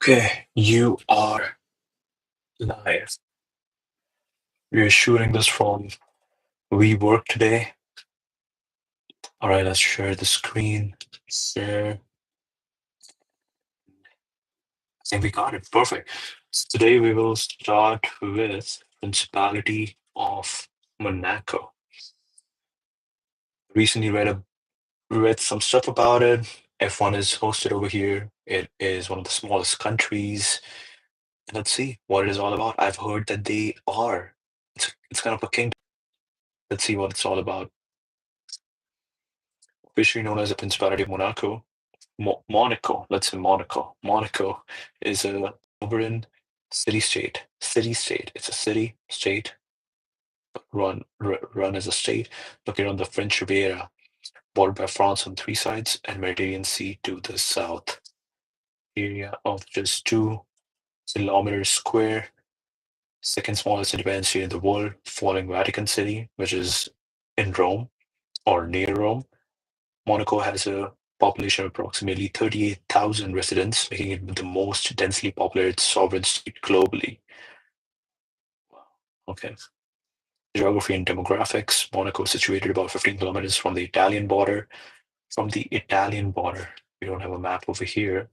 Okay, you are live. We're shooting this from WeWork today. All right, let's share the screen. Share. I think we got it. Perfect. So today we will start with Principality of Monaco. Recently read some stuff about it. F1 is hosted over here. It is one of the smallest countries. Let's see what it is all about. I've heard that they are. It's kind of a kingdom. Let's see what it's all about. Officially known as the Principality of Monaco, Monaco, let's say Monaco. Monaco is a sovereign city-state. City-state. It's a city-state run as a state located on the French Riviera, bordered by France on three sides and Mediterranean Sea to the south. Area of just 2 kilometers square. Second smallest independent state in the world, following Vatican City, which is in Rome or near Rome. Monaco has a population of approximately 38,000 residents, making it the most densely populated sovereign state globally. Wow. Okay. Geography and demographics. Monaco is situated about 15 kilometers from the Italian border. From the Italian border, we don't have a map over here,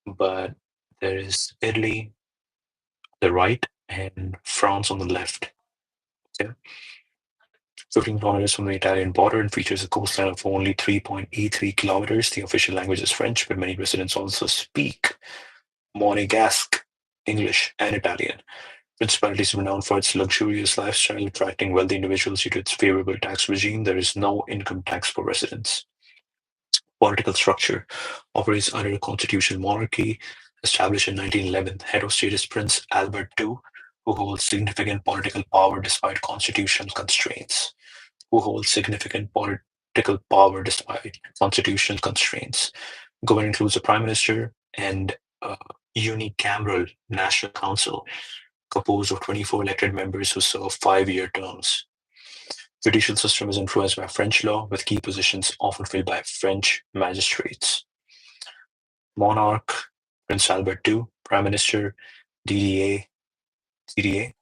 but there is Italy on the right and France on the left. Okay. 15 kilometers from the Italian border and features a coastline of only 3.83 kilometers. The official language is French, but many residents also speak Monegasque, English, and Italian. Principality is renowned for its luxurious lifestyle, attracting wealthy individuals due to its favorable tax regime. There is no income tax for residents. Political structure operates under a constitutional monarchy established in 1911. Head of state is Prince Albert II, who holds significant political power despite constitutional constraints. Who holds significant political power despite constitutional constraints. Government includes a prime minister and a unicameral national council composed of 24 elected members who serve 5-year terms. Judicial system is influenced by French law, with key positions often filled by French magistrates. Monarch, Prince Albert II, Prime Minister, DDA,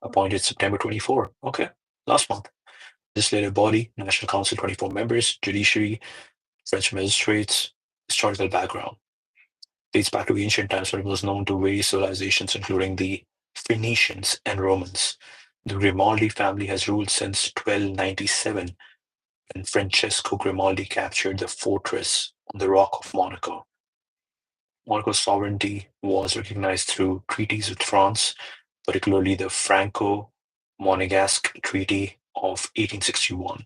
appointed September 24. Okay, last month. Legislative body, National Council, 24 members, judiciary, French magistrates, historical background. Dates back to ancient times when it was known to various civilizations, including the Phoenicians and Romans. The Grimaldi family has ruled since 1297, when Francesco Grimaldi captured the fortress on the Rock of Monaco. Monaco's sovereignty was recognized through treaties with France, particularly the Franco-Monegasque Treaty of 1861,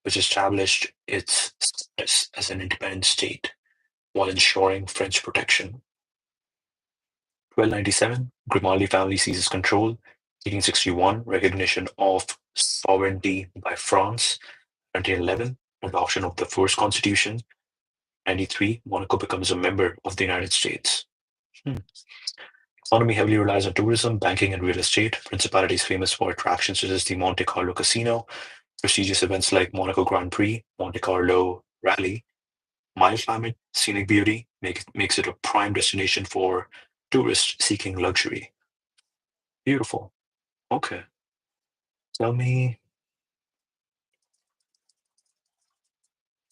which established its status as an independent state while ensuring French protection. 1297, Grimaldi family seizes control. 1861, recognition of sovereignty by France. 1911, adoption of the first constitution. 93, Monaco becomes a member of the United States. Economy heavily relies on tourism, banking, and real estate. Principality is famous for attractions such as the Monte Carlo Casino, prestigious events like Monaco Grand Prix, Monte Carlo Rally. Mild climate, scenic beauty makes it a prime destination for tourists seeking luxury. Beautiful. Okay. Tell me,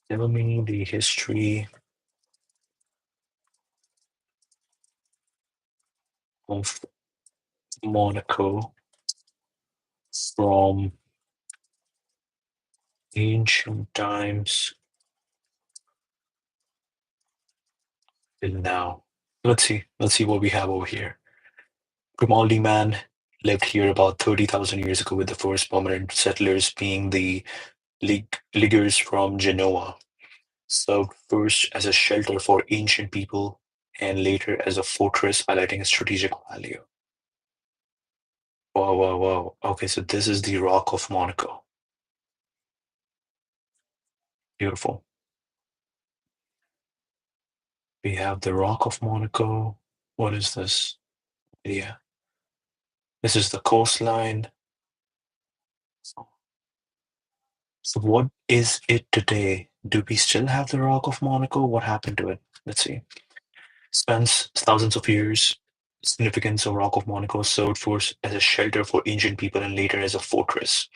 tell me the history of Monaco from ancient times till now. Let's see. Let's see what we have over here. Grimaldi man lived here about 30,000 years ago, with the first permanent settlers being the Ligures from Genoa. Served first as a shelter for ancient people and later as a fortress, highlighting its strategic value. Wow, wow, wow. Okay, so this is the Rock of Monaco. Beautiful. We have the Rock of Monaco. What is this? Yeah. This is the coastline. So what is it today? Do we still have the Rock of Monaco? What happened to it? Let's see. Spans thousands of years. Significance of Rock of Monaco served first as a shelter for ancient people and later as a fortress.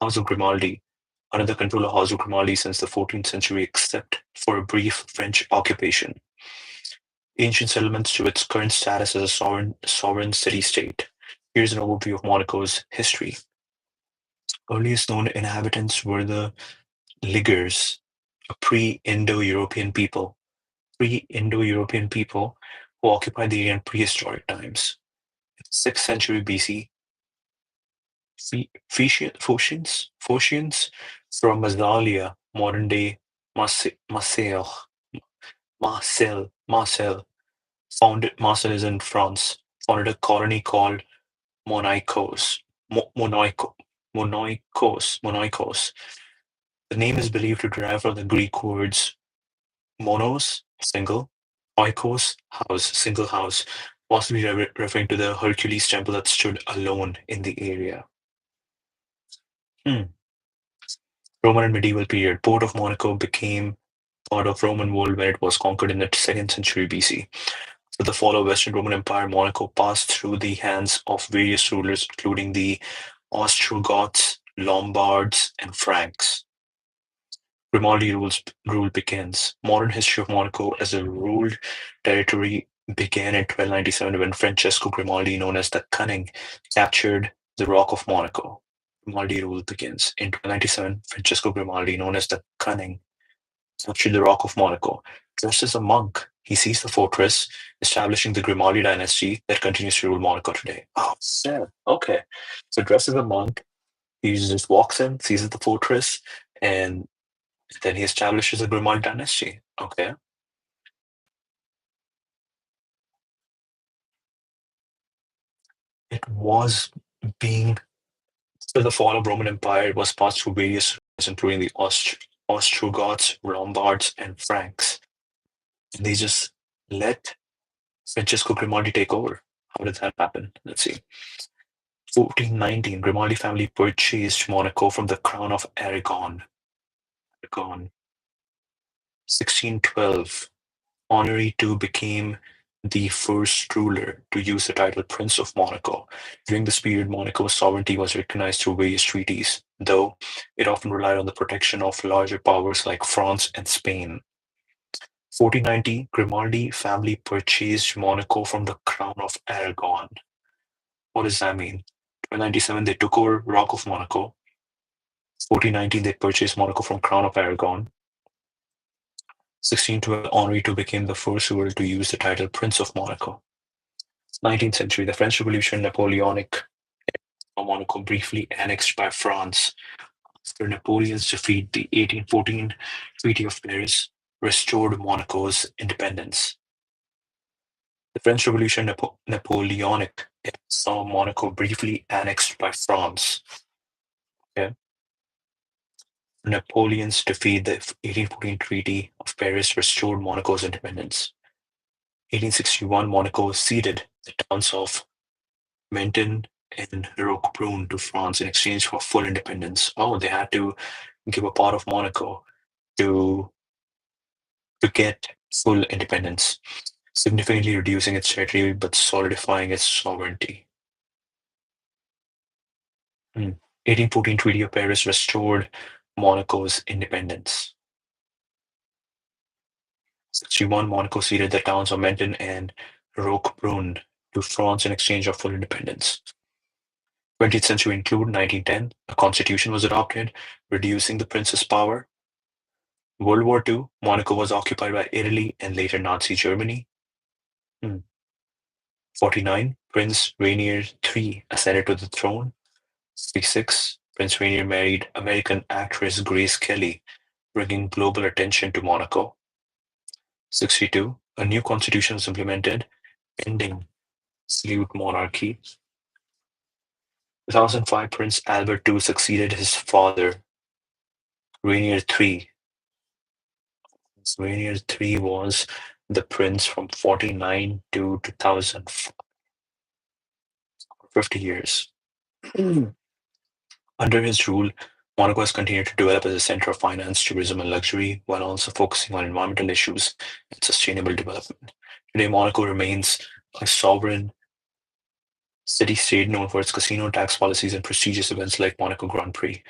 House of Grimaldi, under the control of House of Grimaldi since the 14th century, except for a brief French occupation. Ancient settlements to its current status as a sovereign city-state. Here's an overview of Monaco's history. Earliest known inhabitants were the Ligures, a pre-Indo-European people who occupied the area in prehistoric times. 6th century BC, Phocians from Massalia, modern-day Marseille, Marseille is in France, founded a colony called Monaicos. Monaicos. The name is believed to derive from the Greek words monos, single, oikos, house, single house, possibly referring to the Hercules temple that stood alone in the area. Roman and medieval period. Port of Monaco became part of Roman world when it was conquered in the 2nd century BC. With the fall of Western Roman Empire, Monaco passed through the hands of various rulers, including the Ostrogoths, Lombards, and Franks. Grimaldi rule begins. Modern history of Monaco as a ruled territory began in 1297 when Francesco Grimaldi, known as the Cunning, captured the Rock of Monaco. Grimaldi rule begins. In 1297, Francesco Grimaldi, known as the Cunning, captured the Rock of Monaco. Dressed as a monk, he seized the fortress, establishing the Grimaldi dynasty that continues to rule Monaco today. Oh, sad. Okay. So dressed as a monk, he just walks in, seizes the fortress, and then he establishes a Grimaldi dynasty. Okay. It was being, after the fall of Roman Empire, it was passed through various rulers, including the Ostrogoths, Lombards, and Franks. And they just let Francesco Grimaldi take over. How did that happen? Let's see. 1419, Grimaldi family purchased Monaco from the Crown of Aragon. 1612, Henri II became the first ruler to use the title Prince of Monaco. During this period, Monaco's sovereignty was recognized through various treaties, though it often relied on the protection of larger powers like France and Spain. 1490, Grimaldi family purchased Monaco from the Crown of Aragon. What does that mean? 1297, they took over Rock of Monaco. 1419, they purchased Monaco from Crown of Aragon. 1612, Henri II became the first ruler to use the title Prince of Monaco. 19th century, the French Revolution, Napoleonic Monaco briefly annexed by France. After Napoleon's defeat, the 1814 Treaty of Paris restored Monaco's independence. The French Revolution, Napoleonic, saw Monaco briefly annexed by France. Okay. Napoleon's defeat, the 1814 Treaty of Paris restored Monaco's independence. 1861, Monaco ceded the towns of Menton and Roquebrune to France in exchange for full independence. Oh, they had to give a part of Monaco to get full independence, significantly reducing its territory but solidifying its sovereignty. 1814 Treaty of Paris restored Monaco's independence. 61, Monaco ceded the towns of Menton and Roquebrune to France in exchange of full independence. 20th century include 1910, a constitution was adopted, reducing the prince's power. World War II, Monaco was occupied by Italy and later Nazi Germany. 49, Prince Rainier III ascended to the throne. 66, Prince Rainier married American actress Grace Kelly, bringing global attention to Monaco. 62, a new constitution was implemented, ending absolute monarchy. 2005, Prince Albert II succeeded his father, Rainier III. Rainier III was the prince from 49 to 2005, 50 years. Under his rule, Monaco has continued to develop as a center of finance, tourism, and luxury, while also focusing on environmental issues and sustainable development. Today, Monaco remains a sovereign city-state known for its casino tax policies and prestigious events like Monaco Grand Prix.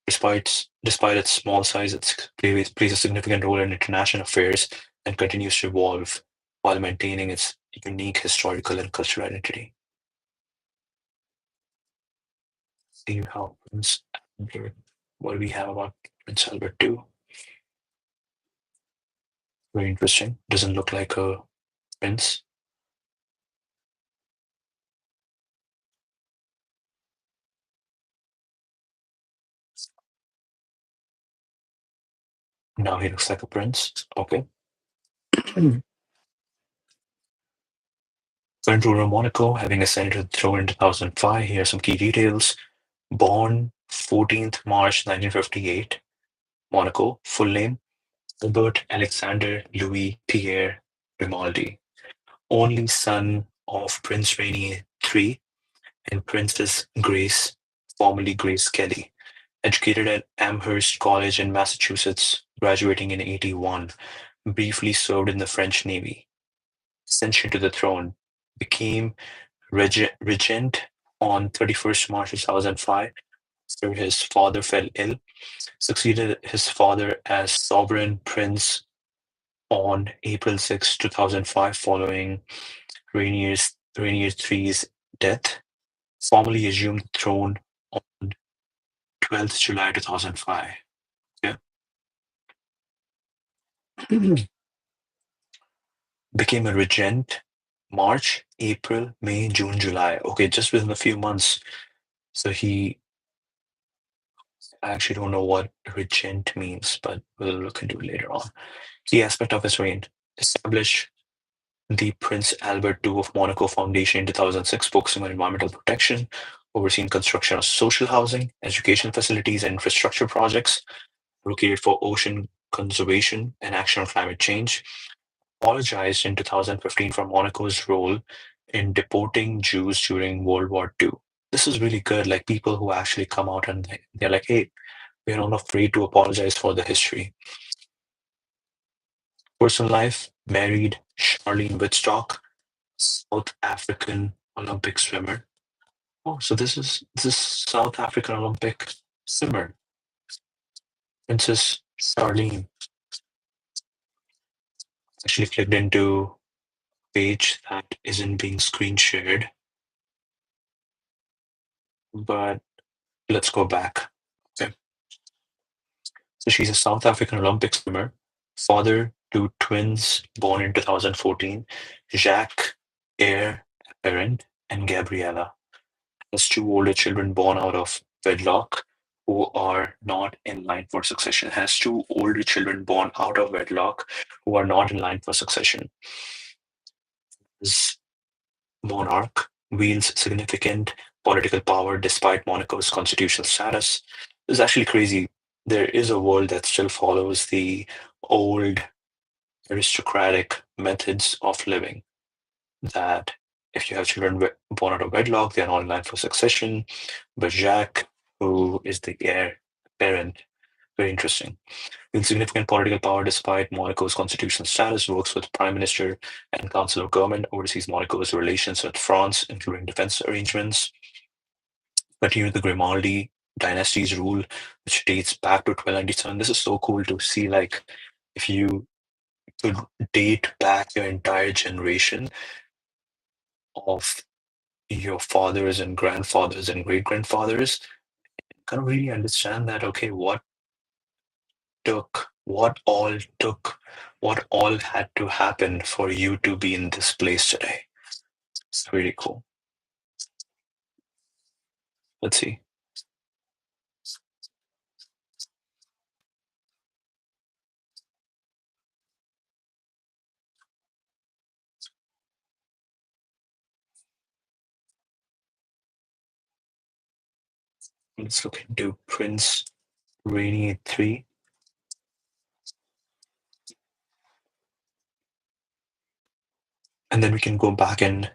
Despite its small size, it plays a significant role in international affairs and continues to evolve while maintaining its unique historical and cultural identity. See how Prince Albert, what do we have about Prince Albert II? Very interesting. Doesn't look like a prince. Now he looks like a prince. Okay. Current ruler of Monaco, having ascended to the throne in 2005. Here are some key details. Born 14th March 1958, Monaco. Full name Albert Alexander Louis Pierre Grimaldi. Only son of Prince Rainier III and Princess Grace, formerly Grace Kelly. Educated at Amherst College in Massachusetts, graduating in 81. Briefly served in the French Navy. Ascension to the throne. Became regent on 31st March 2005 after his father fell ill. Succeeded his father as sovereign prince on April 6, 2005, following Rainier III's death. Formally assumed the throne on 12th July 2005. Yeah. Became a regent March, April, May, June, July. Okay, just within a few months. So I actually don't know what regent means, but we'll look into it later on. Key aspect of his reign: establish the Prince Albert II of Monaco Foundation in 2006, focusing on environmental protection, overseeing construction of social housing, education facilities, and infrastructure projects, advocated for ocean conservation and action on climate change, apologized in 2015 for Monaco's role in deporting Jews during World War II. This is really good. Like people who actually come out and they're like, hey, we're not afraid to apologize for the history. Personal life, married Charlene Wittstock, South African Olympic swimmer. Oh, so this is South African Olympic swimmer, Princess Charlene. Actually clicked into a page that isn't being screen shared, but let's go back. Okay. So she's a South African Olympic swimmer, father to twins born in 2014, Jacques, heir apparent, and Gabriella. Has two older children born out of wedlock who are not in line for succession. Has two older children born out of wedlock who are not in line for succession. This monarch wields significant political power despite Monaco's constitutional status. It's actually crazy. There is a world that still follows the old aristocratic methods of living. That if you have children born out of wedlock, they are not in line for succession. But Jacques, who is the heir apparent, very interesting. With significant political power despite Monaco's constitutional status, works with Prime Minister and Council of Government, oversees Monaco's relations with France, including defense arrangements, continued the Grimaldi dynasty's rule, which dates back to 1297. This is so cool to see, like, if you could date back your entire generation of your fathers and grandfathers and great grandfathers, kind of really understand that, okay, took, what all took, what all had to happen for you to be in this place today. It's really cool. Let's see. Let's look into Prince Rainier 3. And then we can go back and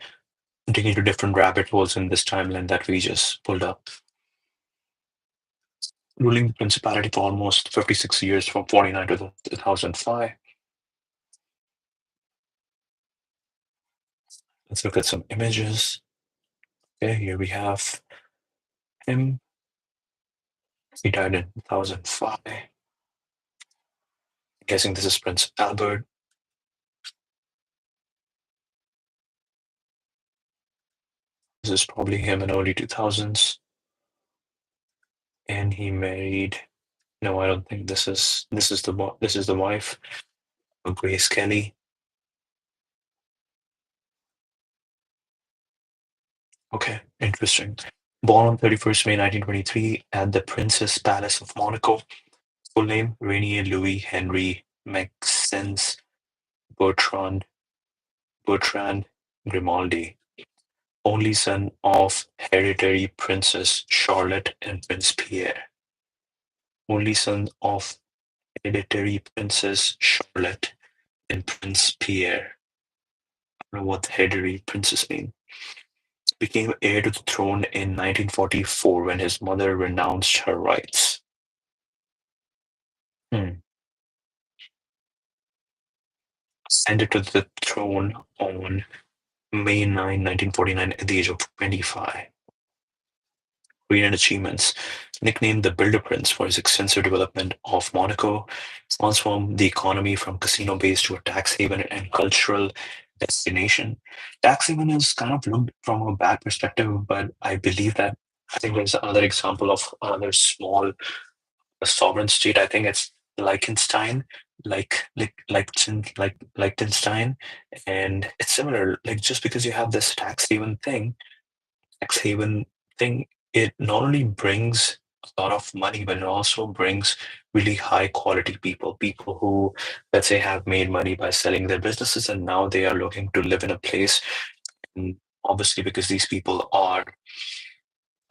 dig into different rabbit holes in this timeline that we just pulled up. ruling the Principality for almost 56 years from 49 to 2005. Let's look at some images. Okay, here we have him. He died in 2005. Guessing this is Prince Albert. This is probably him in early 2000s. And he married. No, I don't think this is the wife of Grace Kelly. Okay, interesting. Born on 31st May 1923 at the Princess Palace of Monaco. Full name Rainier Louis Henry Maxence Bertrand Bertrand Grimaldi. Only son of hereditary Princess Charlotte and Prince Pierre. Only son of hereditary Princess Charlotte and Prince Pierre. I don't know what hereditary princess mean. Became heir to the throne in 1944 when his mother renounced her rights. Hmm. Ascended to the throne on May 9, 1949, at the age of 25. Career achievements. Nicknamed the Builder Prince for his extensive development of Monaco, transformed the economy from casino base to a tax haven and cultural destination. Tax haven is kind of looked from a bad perspective, but I believe that I think there's another example of another small sovereign state. I think it's Liechtenstein, Liechtenstein, and it's similar. Like just because you have this tax haven thing, it not only brings a lot of money, but it also brings really high quality people who, let's say, have made money by selling their businesses and now they are looking to live in a place. And obviously, because these people are,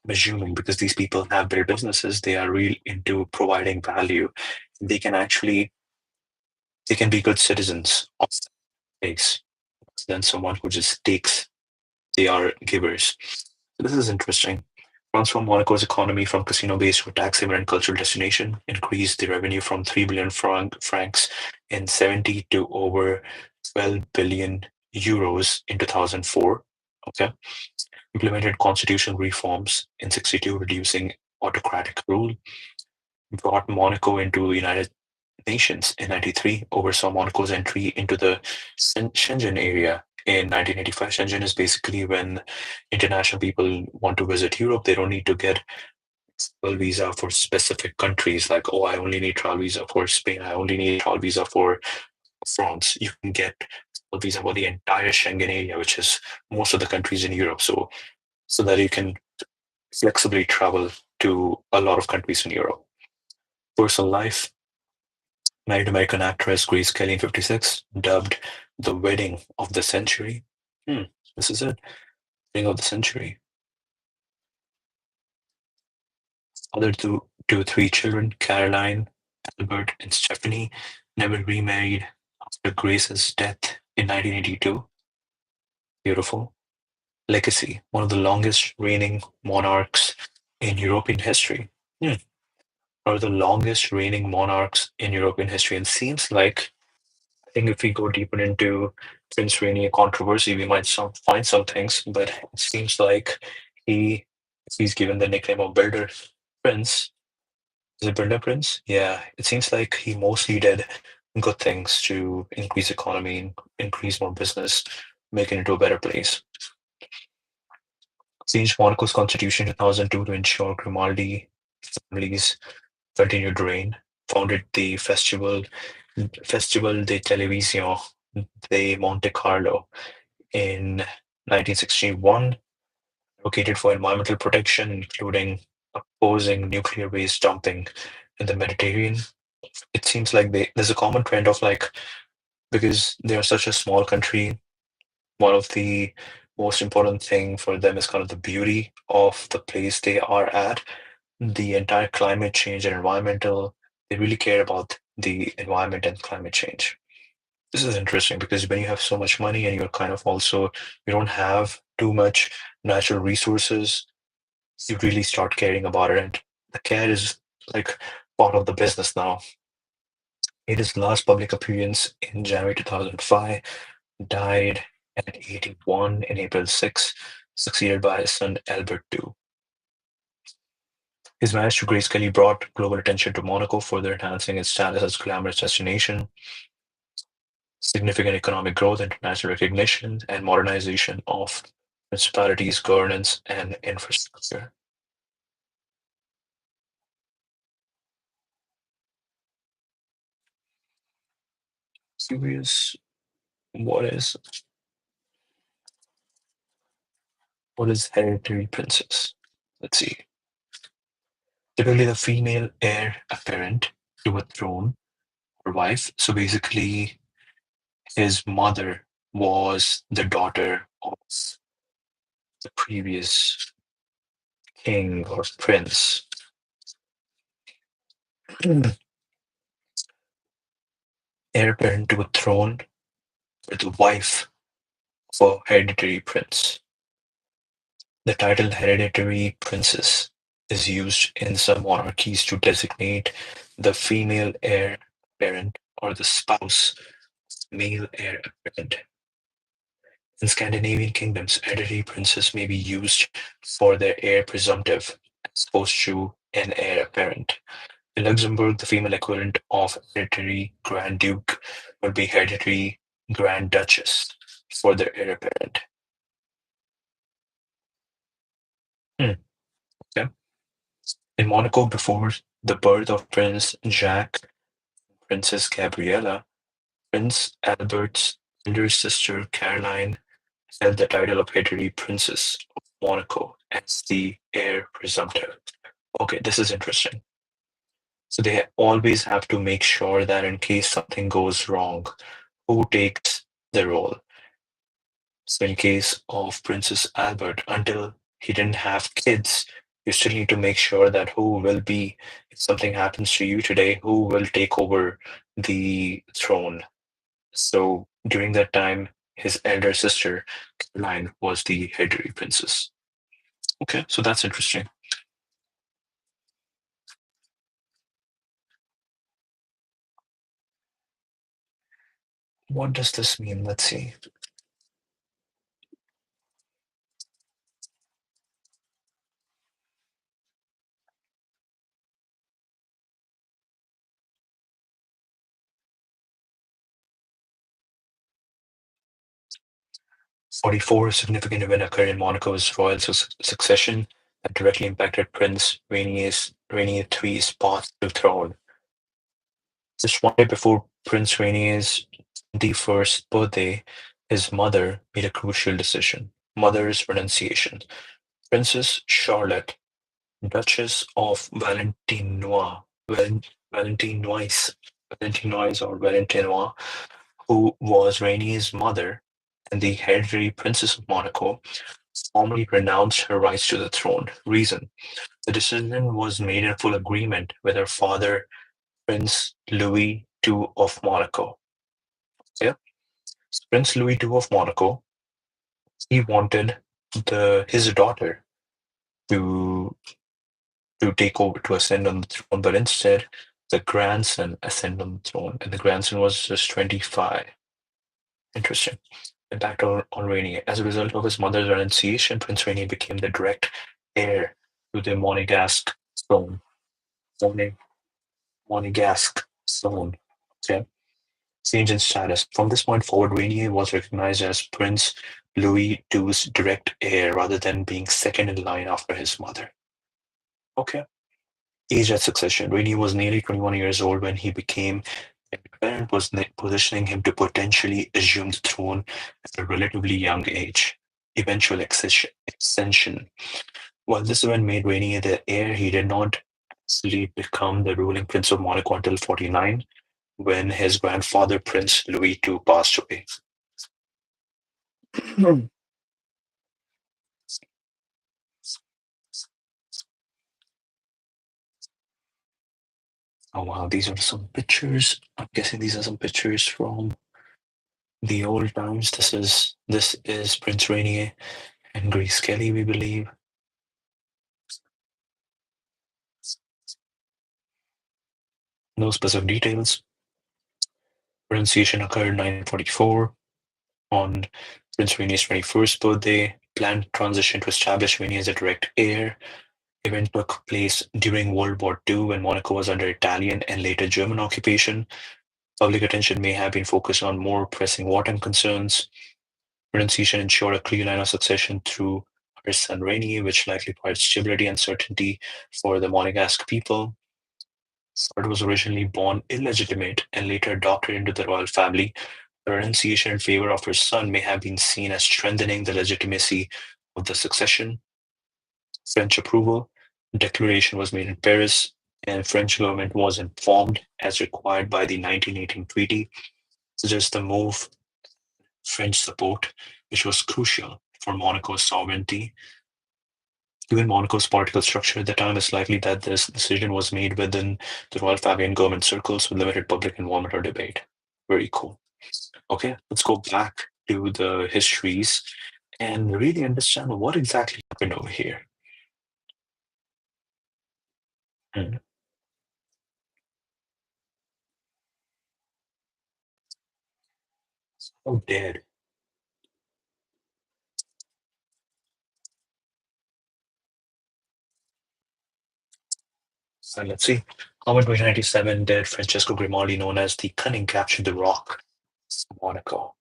I'm assuming, because these people have their businesses, they are real into providing value. They can actually, they can be good citizens of the place than someone who just takes, they are givers. So this is interesting. Transform Monaco's economy from casino based to a tax haven and cultural destination, increased the revenue from 3 billion francs in 70 to over 12 billion euros in 2004. Okay. Implemented constitutional reforms in 62, reducing autocratic rule. Brought Monaco into the United Nations in 93, oversaw Monaco's entry into the Shenzhen area in 1985. Shenzhen is basically when international people want to visit Europe, they don't need to get travel visa for specific countries. Like, oh, I only need travel visa for Spain. I only need travel visa for France. You can get travel visa for the entire Schengen area, which is most of the countries in Europe. So that you can flexibly travel to a lot of countries in Europe. Personal life. Married American actress Grace Kelly in 56, dubbed the wedding of the century. Hmm, this is it. Wedding of the century. Father to three children, Caroline, Albert, and Stephanie, never remarried after Grace's death in 1982. Beautiful. Legacy, one of the longest reigning monarchs in European history. Hmm. One of the longest reigning monarchs in European history. And seems like, I think if we go deeper into Prince Rainier controversy, we might find some things, but it seems like he, he's given the nickname of Builder Prince. Is it Builder Prince? Yeah, it seems like he mostly did good things to increase economy, increase more business, make it into a better place. Changed Monaco's constitution in 2002 to ensure Grimaldi families continued reign. Founded the Festival de Television de Monte Carlo in 1961, advocated for environmental protection, including opposing nuclear waste dumping in the Mediterranean. It seems like there's a common trend of like, because they are such a small country, one of the most important thing for them is kind of the beauty of the place they are at. The entire climate change and environmental, they really care about the environment and climate change. This is interesting because when you have so much money and you're kind of also, you don't have too much natural resources, you really start caring about it. And the care is like part of the business now. Made his last public appearance in January 2005, died at 81 in April 6, succeeded by his son Albert II. His marriage to Grace Kelly brought global attention to Monaco, further enhancing its status as a glamorous destination. Significant economic growth, international recognition, and modernization of Principality's governance and infrastructure. Curious, what is hereditary princess? Let's see. Typically, the female heir apparent to a throne or wife. So basically, his mother was the daughter of the previous king or prince. Heir apparent to a throne or the wife of a hereditary prince. The title hereditary princess is used in some monarchies to designate the female heir apparent or the spouse male heir apparent. In Scandinavian kingdoms, hereditary princes may be used for their heir presumptive as opposed to an heir apparent. In Luxembourg, the female equivalent of hereditary Grand Duke would be hereditary Grand Duchess for their heir apparent. Okay. In Monaco, before the birth of Prince Jacques, Princess Gabriella, Prince Albert's elder sister Caroline held the title of hereditary princess of Monaco as the heir presumptive. Okay, this is interesting. So they always have to make sure that in case something goes wrong, who takes the role? So in case of Princess Albert, until he didn't have kids, you still need to make sure that who will be, if something happens to you today, who will take over the throne. So during that time, his elder sister, Caroline, was the hereditary princess. Okay, so that's interesting. What does this mean? Let's see. 44, a significant event occurred in Monaco's royal succession that directly impacted Prince Rainier III's path to throne. Just one day before Prince Rainier's 21st birthday, his mother made a crucial decision. Mother's renunciation. Princess Charlotte, Duchess of Valentinois, Valentinois or Valentinois, who was Rainier's mother and the hereditary Princess of Monaco, formally renounced her rights to the throne. Reason: the decision was made in full agreement with her father, Prince Louis II of Monaco. Yeah, Prince Louis II of Monaco, he wanted his daughter to take over, to ascend on the throne, but instead the grandson ascended on the throne, and the grandson was just 25. Interesting. Impact on Rainier. As a result of his mother's renunciation, Prince Rainier became the direct heir to the Monegasque throne. Monegasque throne. Okay. Change in status. From this point forward, Rainier was recognized as Prince Louis II's direct heir rather than being second in line after his mother. Okay. Age at succession. Rainier was nearly 21 years old when he became his parent was positioning him to potentially assume the throne at a relatively young age. Eventual extension. While this event made Rainier the heir, he did not actually become the ruling prince of Monaco until 49, when his grandfather, Prince Louis II, passed away. Oh wow, these are some pictures. I'm guessing these are some pictures from the old times. This is Prince Rainier and Grace Kelly, we believe. No specific details. Renunciation occurred 1944 on Prince Raini's 21st birthday. Planned transition to establish Raini as a direct heir. Event took place during World War II when Monaco was under Italian and later German occupation. Public attention may have been focused on more pressing wartime concerns. Renunciation ensured a clear line of succession through her son Rainier, which likely provided stability and certainty for the Monegasque people. Ford was originally born illegitimate and later adopted into the royal family. The renunciation in favor of her son may have been seen as strengthening the legitimacy of the succession. French approval. Declaration was made in Paris, and French government was informed as required by the 1918 treaty, suggests the move French support, which was crucial for Monaco's sovereignty. Given Monaco's political structure at the time, it's likely that this decision was made within the royal family and government circles with limited public involvement or debate. Very cool. Okay, let's go back to the histories and really understand what exactly happened over here. Hmm. Oh, dead. So let's see. How in 1997 did Francesco Grimaldi, known as the Cunning, capture the Rock, Monaco?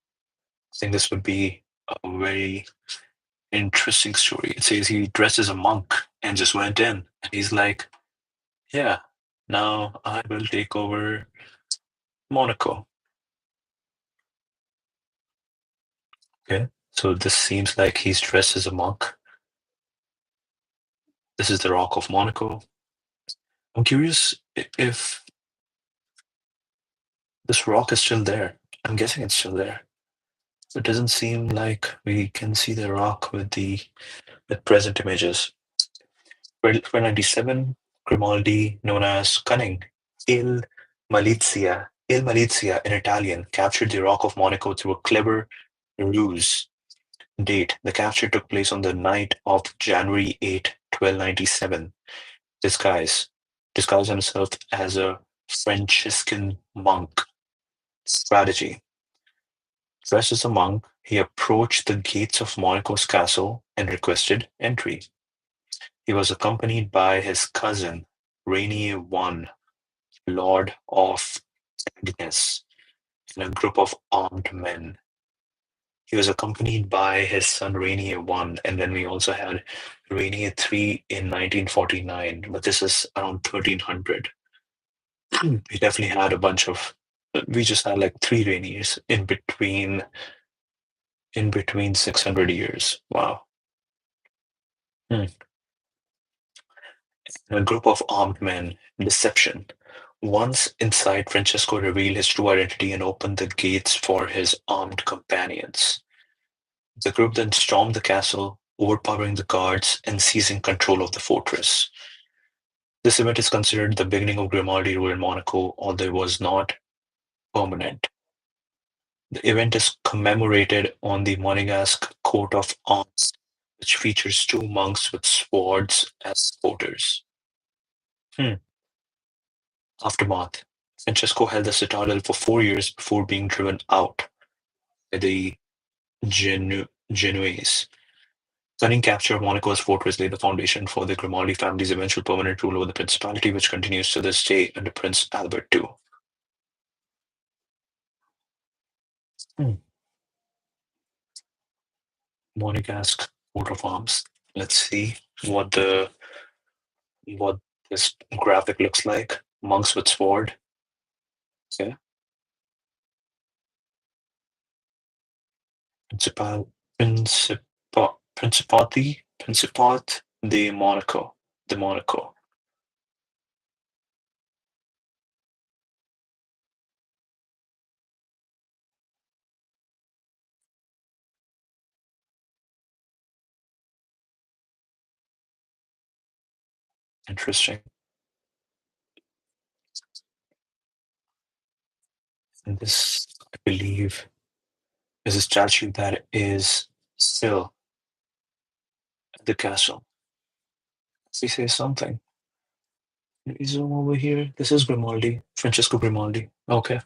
I think this would be a very interesting story. It says he dressed as a monk and just went in. And he's like, yeah, now I will take over Monaco. Okay. So this seems like he's dressed as a monk. This is the Rock of Monaco. I'm curious if this rock is still there. I'm guessing it's still there. It doesn't seem like we can see the rock with the present images. 1297, Grimaldi, known as Cunning, Il Malizia in Italian, captured the Rock of Monaco through a clever ruse. Date: the capture took place on the night of January 8, 1297. Disguised himself as a Franciscan monk. Strategy: dressed as a monk, he approached the gates of Monaco's castle and requested entry. He was accompanied by his cousin, Rainier I, Lord of Agnes, and a group of armed men. He was accompanied by his son Rainier I, and then we also had Rainier III in 1949, but this is around 1300. We definitely had a bunch of, we just had like three Rainiers in between 600 years. Wow. Hmm. A group of armed men, deception. Once inside, Francesco revealed his true identity and opened the gates for his armed companions. The group then stormed the castle, overpowering the guards and seizing control of the fortress. This event is considered the beginning of Grimaldi rule in Monaco, although it was not permanent. The event is commemorated on the Monegasque coat of arms, which features two monks with swords as supporters. Hmm. Aftermath: Francesco held the citadel for 4 years before being driven out by the Genoese. Cunning capture of Monaco's fortress laid the foundation for the Grimaldi family's eventual permanent rule over the Principality, which continues to this day under Prince Albert II. Hmm. Monegasque coat of arms. Let's see what the what this graphic looks like. Monks with sword. Okay. Principat de Monaco. De Monaco. Interesting. And this, I believe, is a statue that is still at the castle. Does he say something? We zoom over here. This is Grimaldi, Francesco Grimaldi. Okay.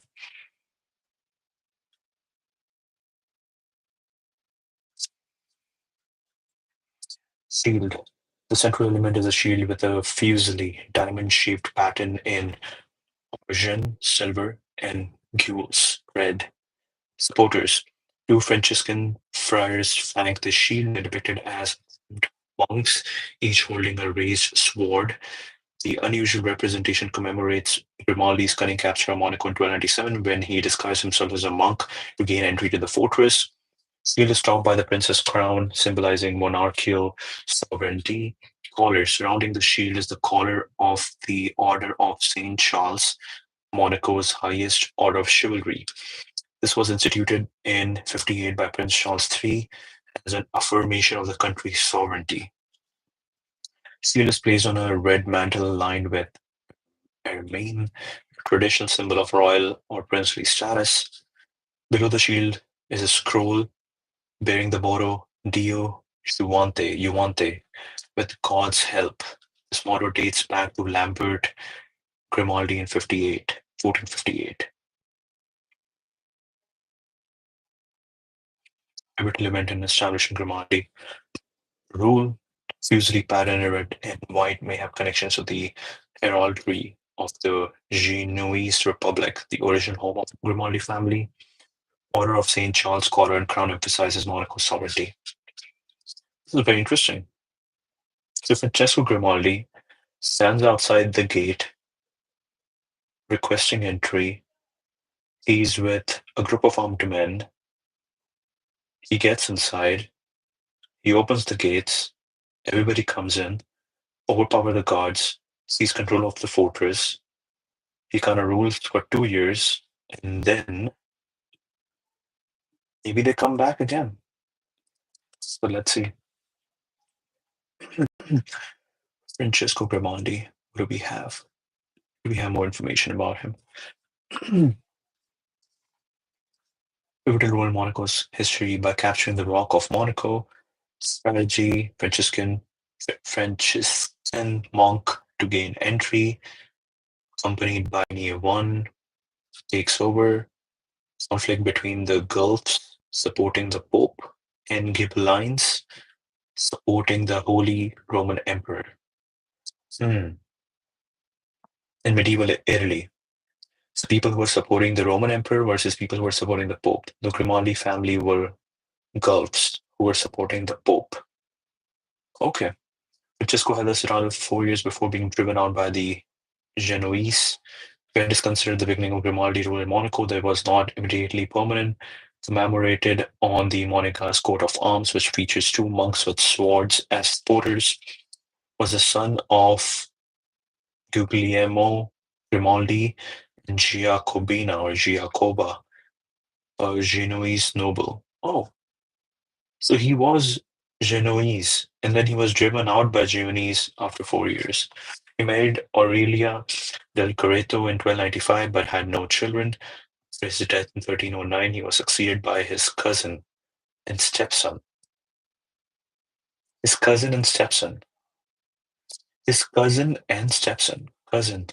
Shield. The central element is a shield with a fusely diamond-shaped pattern in Argent, silver, and gules, red. Supporters. Two Franciscan friars flank the shield, depicted as monks, each holding a raised sword. The unusual representation commemorates Grimaldi's cunning capture of Monaco in 1297 when he disguised himself as a monk to gain entry to the fortress. Seal is topped by the prince's crown, symbolizing monarchical sovereignty. Collar surrounding the shield is the collar of the Order of St. Charles, Monaco's highest order of chivalry. This was instituted in 58 by Prince Charles III as an affirmation of the country's sovereignty. Seal is placed on a red mantle lined with ermine, a traditional symbol of royal or princely status. Below the shield is a scroll bearing the motto Dio Juante, with God's help. This motto dates back to Lambert Grimaldi in 1458. Pivotal event in establishing Grimaldi rule. Fusely patterned red and white may have connections to the heraldry of the Genoese Republic, the original home of the Grimaldi family. Order of St. Charles collar and crown emphasizes Monaco's sovereignty. This is very interesting. So Francesco Grimaldi stands outside the gate requesting entry. He's with a group of armed men. He gets inside. He opens the gates. Everybody comes in, overpower the guards, seize control of the fortress. He kind of rules for 2 years, and then maybe they come back again. So let's see. Francesco Grimaldi, what do we have? Do we have more information about him? Pivotal role in Monaco's history by capturing the Rock of Monaco, strategy, Franciscan monk to gain entry, accompanied by Neo 1, takes over, conflict between the Guelphs supporting the Pope, and Ghibellines supporting the Holy Roman Emperor. In medieval Italy, so people who were supporting the Roman Emperor versus people who were supporting the Pope. The Grimaldi family were Guelphs who were supporting the Pope. Okay. Francesco had this around 4 years before being driven out by the Genoese. When it is considered the beginning of Grimaldi rule in Monaco, there was not immediately permanent, commemorated on the Monegasque coat of arms, which features two monks with swords as supporters, was the son of Guglielmo Grimaldi and Giacobina or Giacoba, a Genoese noble. Oh, so he was Genoese, and then he was driven out by Genoese after 4 years. He married Aurelia del Coreto in 1295, but had no children. After his death in 1309, he was succeeded by his cousin and stepson. His cousin and stepson. His cousin and stepson. Cousin.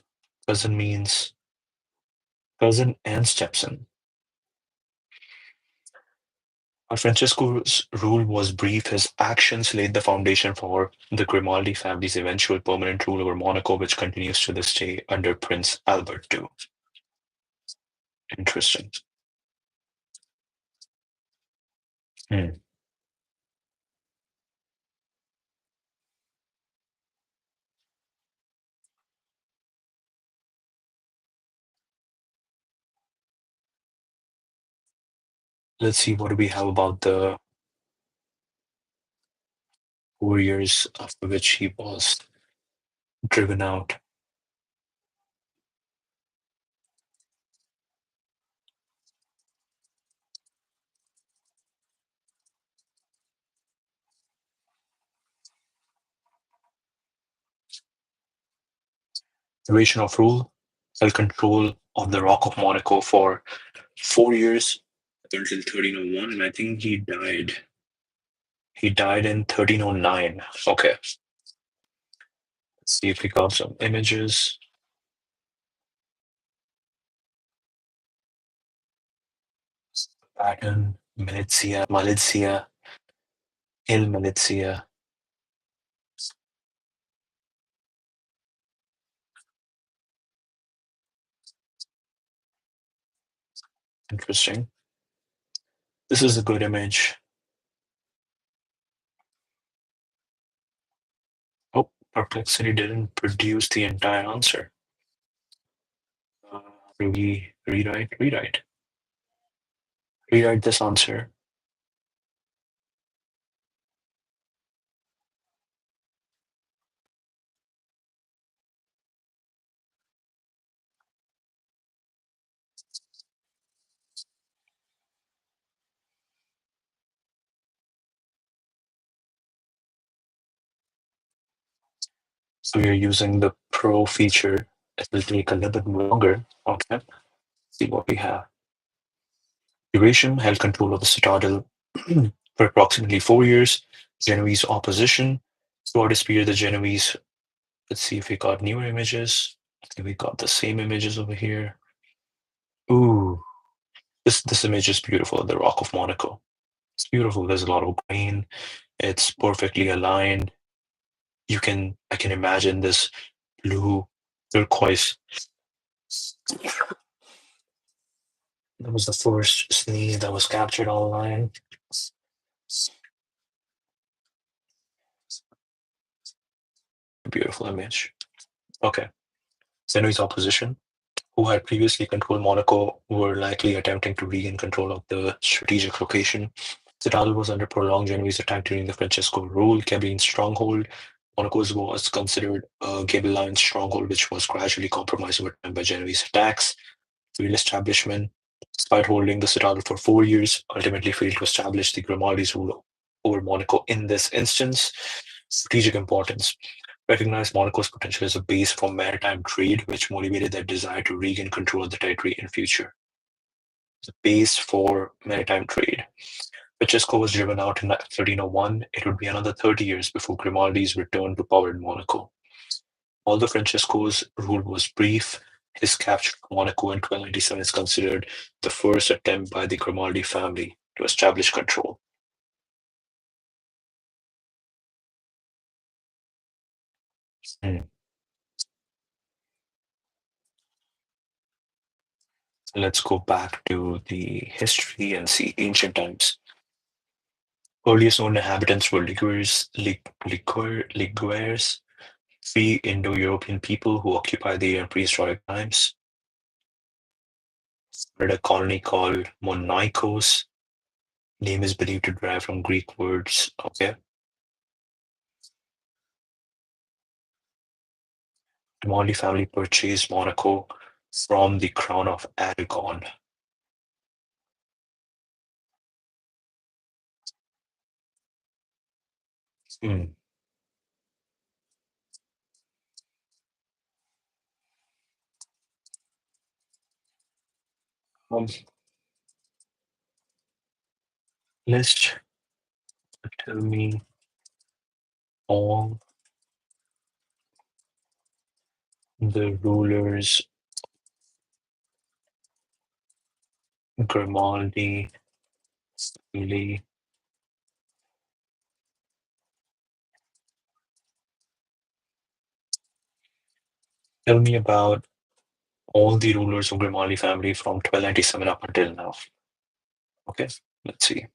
Cousin means cousin and stepson. While Francesco's rule was brief, his actions laid the foundation for the Grimaldi family's eventual permanent rule over Monaco, which continues to this day under Prince Albert II. Interesting. Hmm. Let's see, what do we have about the 4 years after which he was driven out? Duration of rule, held control of the Rock of Monaco for 4 years until 1301, and I think he died. He died in 1309. Okay. Let's see if we got some images. Pattern, Milizia, Malizia, Il Milizia. Interesting. This is a good image. Oh, Perplexity didn't produce the entire answer. Do we rewrite? Rewrite. Rewrite this answer. So we are using the Pro feature. It will take a little bit longer. Okay. See what we have. Duration held control of the citadel for approximately 4 years. Genoese opposition. Throughout this period, the Genoese. Let's see if we got newer images. Okay, we got the same images over here. Ooh, this image is beautiful. The Rock of Monaco. It's beautiful. There's a lot of grain. It's perfectly aligned. I can imagine this blue turquoise. That was the first sneeze that was captured online. Beautiful image. Okay. Zenoi's opposition, who had previously controlled Monaco, were likely attempting to regain control of the strategic location. Citadel was under prolonged Genoese attack during the Francesco rule. Ghibelline stronghold. Monaco's was considered a Ghibelline stronghold, which was gradually compromised over time by Genoese attacks. Real establishment, despite holding the citadel for 4 years, ultimately failed to establish the Grimaldi's rule over Monaco in this instance. Strategic importance. Recognized Monaco's potential as a base for maritime trade, which motivated their desire to regain control of the territory in future. The base for maritime trade. Francesco was driven out in 1301. It would be another 30 years before Grimaldi's return to power in Monaco. Although Francesco's rule was brief, his capture of Monaco in 1297 is considered the first attempt by the Grimaldi family to establish control. Hmm. Let's go back to the history and see ancient times. Earliest known inhabitants were Liguers, free Indo-European people who occupied the area in prehistoric times. Started a colony called Monaikos. Name is believed to derive from Greek words. Okay. The Grimaldi family purchased Monaco from the crown of Aragon. Hmm. Um, list tell me all the rulers Grimaldi family tell me about all the rulers of Grimaldi family from 1297 up until now. Okay, let's see.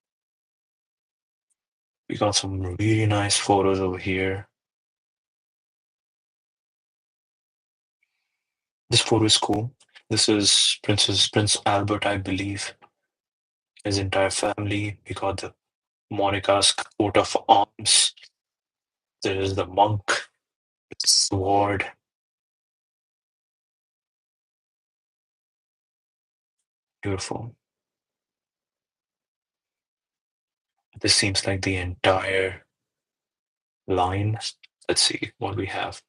We got some really nice photos over here. This photo is cool. This is Prince Albert, I believe. His entire family. We got the Monaco's coat of arms. There is the monk with the sword. Beautiful. This seems like the entire line. Let's see what we have.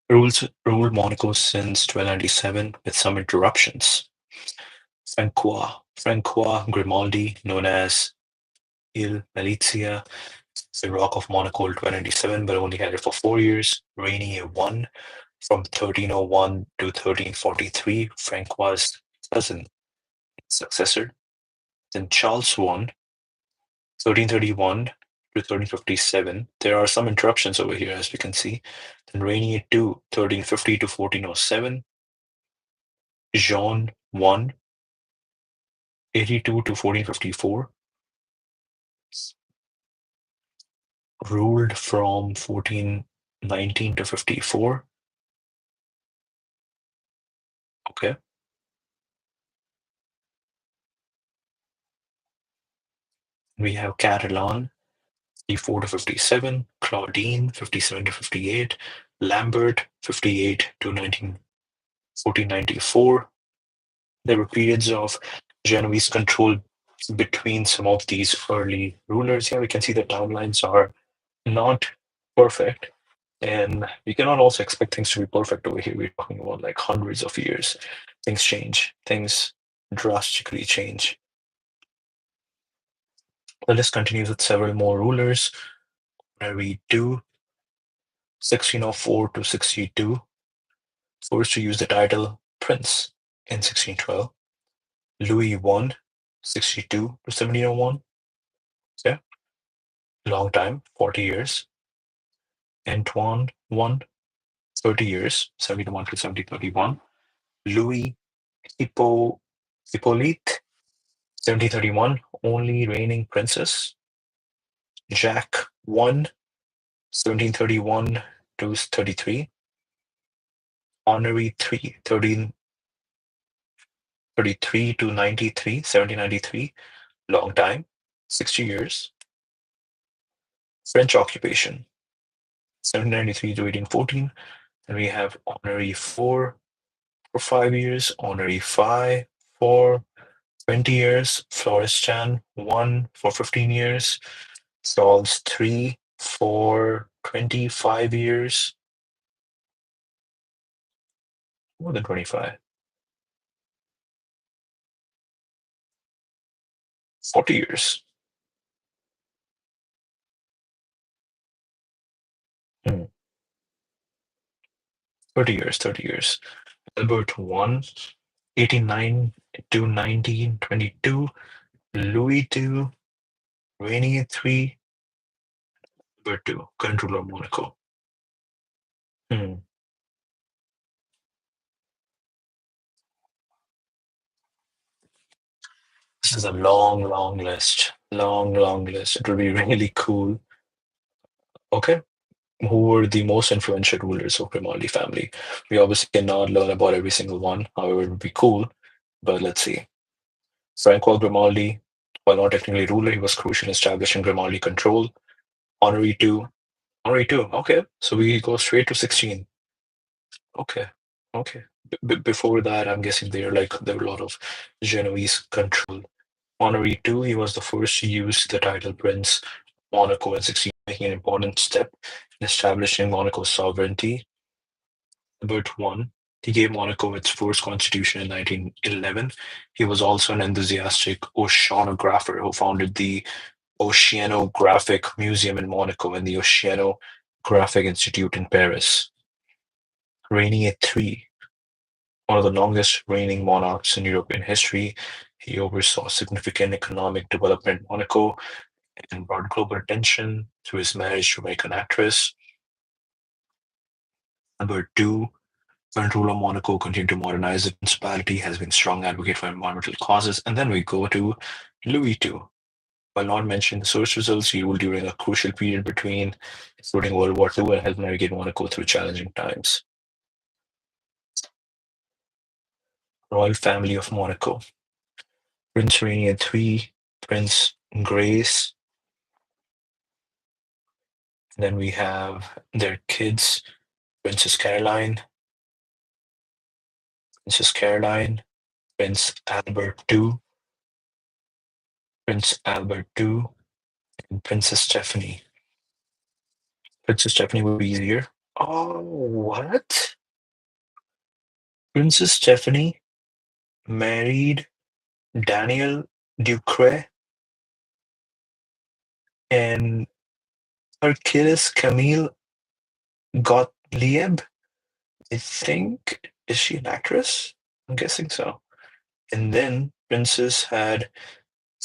Ruled Monaco since 1297 with some interruptions. Francois Grimaldi, known as Il Malizia, the Rock of Monaco in 1297, but only had it for 4 years. Rainier I from 1301 to 1343. Francois' cousin, successor. Then Charles I, 1331 to 1357. There are some interruptions over here, as we can see. Then Rainier II, 1350 to 1407. Jean I, 82 to 1454. Ruled from 1419 to 54. Okay. We have Catalan, 54 to 57. Claudine, 57 to 58. Lambert, 58 to 1494. There were periods of Genoese control between some of these early rulers. Here we can see the timelines are not perfect, and we cannot also expect things to be perfect over here. We're talking about like hundreds of years. Things change, things drastically change. The list continues with several more rulers. Mary II, 1604 to 62, first to use the title Prince in 1612. Louis I, 62 to 1701. Yeah, long time, 40 years. Antoine I, 30 years, 71 to 1731. Louis Hippolyte, 1731, only reigning princess. Jacques I, 1731 to 33. Henri III, 1333 to 93, 1793, long time, 60 years. French occupation, 1793 to 1814. And we have Henri IV for 5 years, Henri V for 20 years, Florestan I for 15 years, Charles III for 25 years, more than 25, 40 years. 30 years, 30 years. Albert I, 89 to 1922, Louis II, Rainier III, Albert II, current ruler of Monaco. This is a long, long list. Long, long list. It would be really cool. Okay. Who were the most influential rulers of Grimaldi family? We obviously cannot learn about every single one. However, it would be cool. But let's see. Francois Grimaldi, while not technically ruler, he was crucial in establishing Grimaldi control. Henri II. Henri II. Okay. So we go straight to 16. Okay. Okay. Before that, I'm guessing there were a lot of Genoese control. Henri II, he was the first to use the title Prince Monaco in 16, making an important step in establishing Monaco's sovereignty. Albert I, he gave Monaco its first constitution in 1911. He was also an enthusiastic oceanographer who founded the Oceanographic Museum in Monaco and the Oceanographic Institute in Paris. Rainier III, one of the longest reigning monarchs in European history, he oversaw significant economic development in Monaco and brought global attention through his marriage to American actress. Number two, current ruler of Monaco continued to modernize the principality, has been a strong advocate for environmental causes. And then we go to Louis II. While not mentioned in the source results, he ruled during a crucial period between, including World War II, and helped navigate Monaco through challenging times. Royal family of Monaco. Prince Rainier III, Prince Grace. And then we have their kids, Princess Caroline, Prince Albert II, and Princess Stephanie. Princess Stephanie would be easier. Oh, what? Princess Stephanie married Daniel Ducret, and her kid is Camille Gottlieb. I think, is she an actress? I'm guessing so. And then Princess had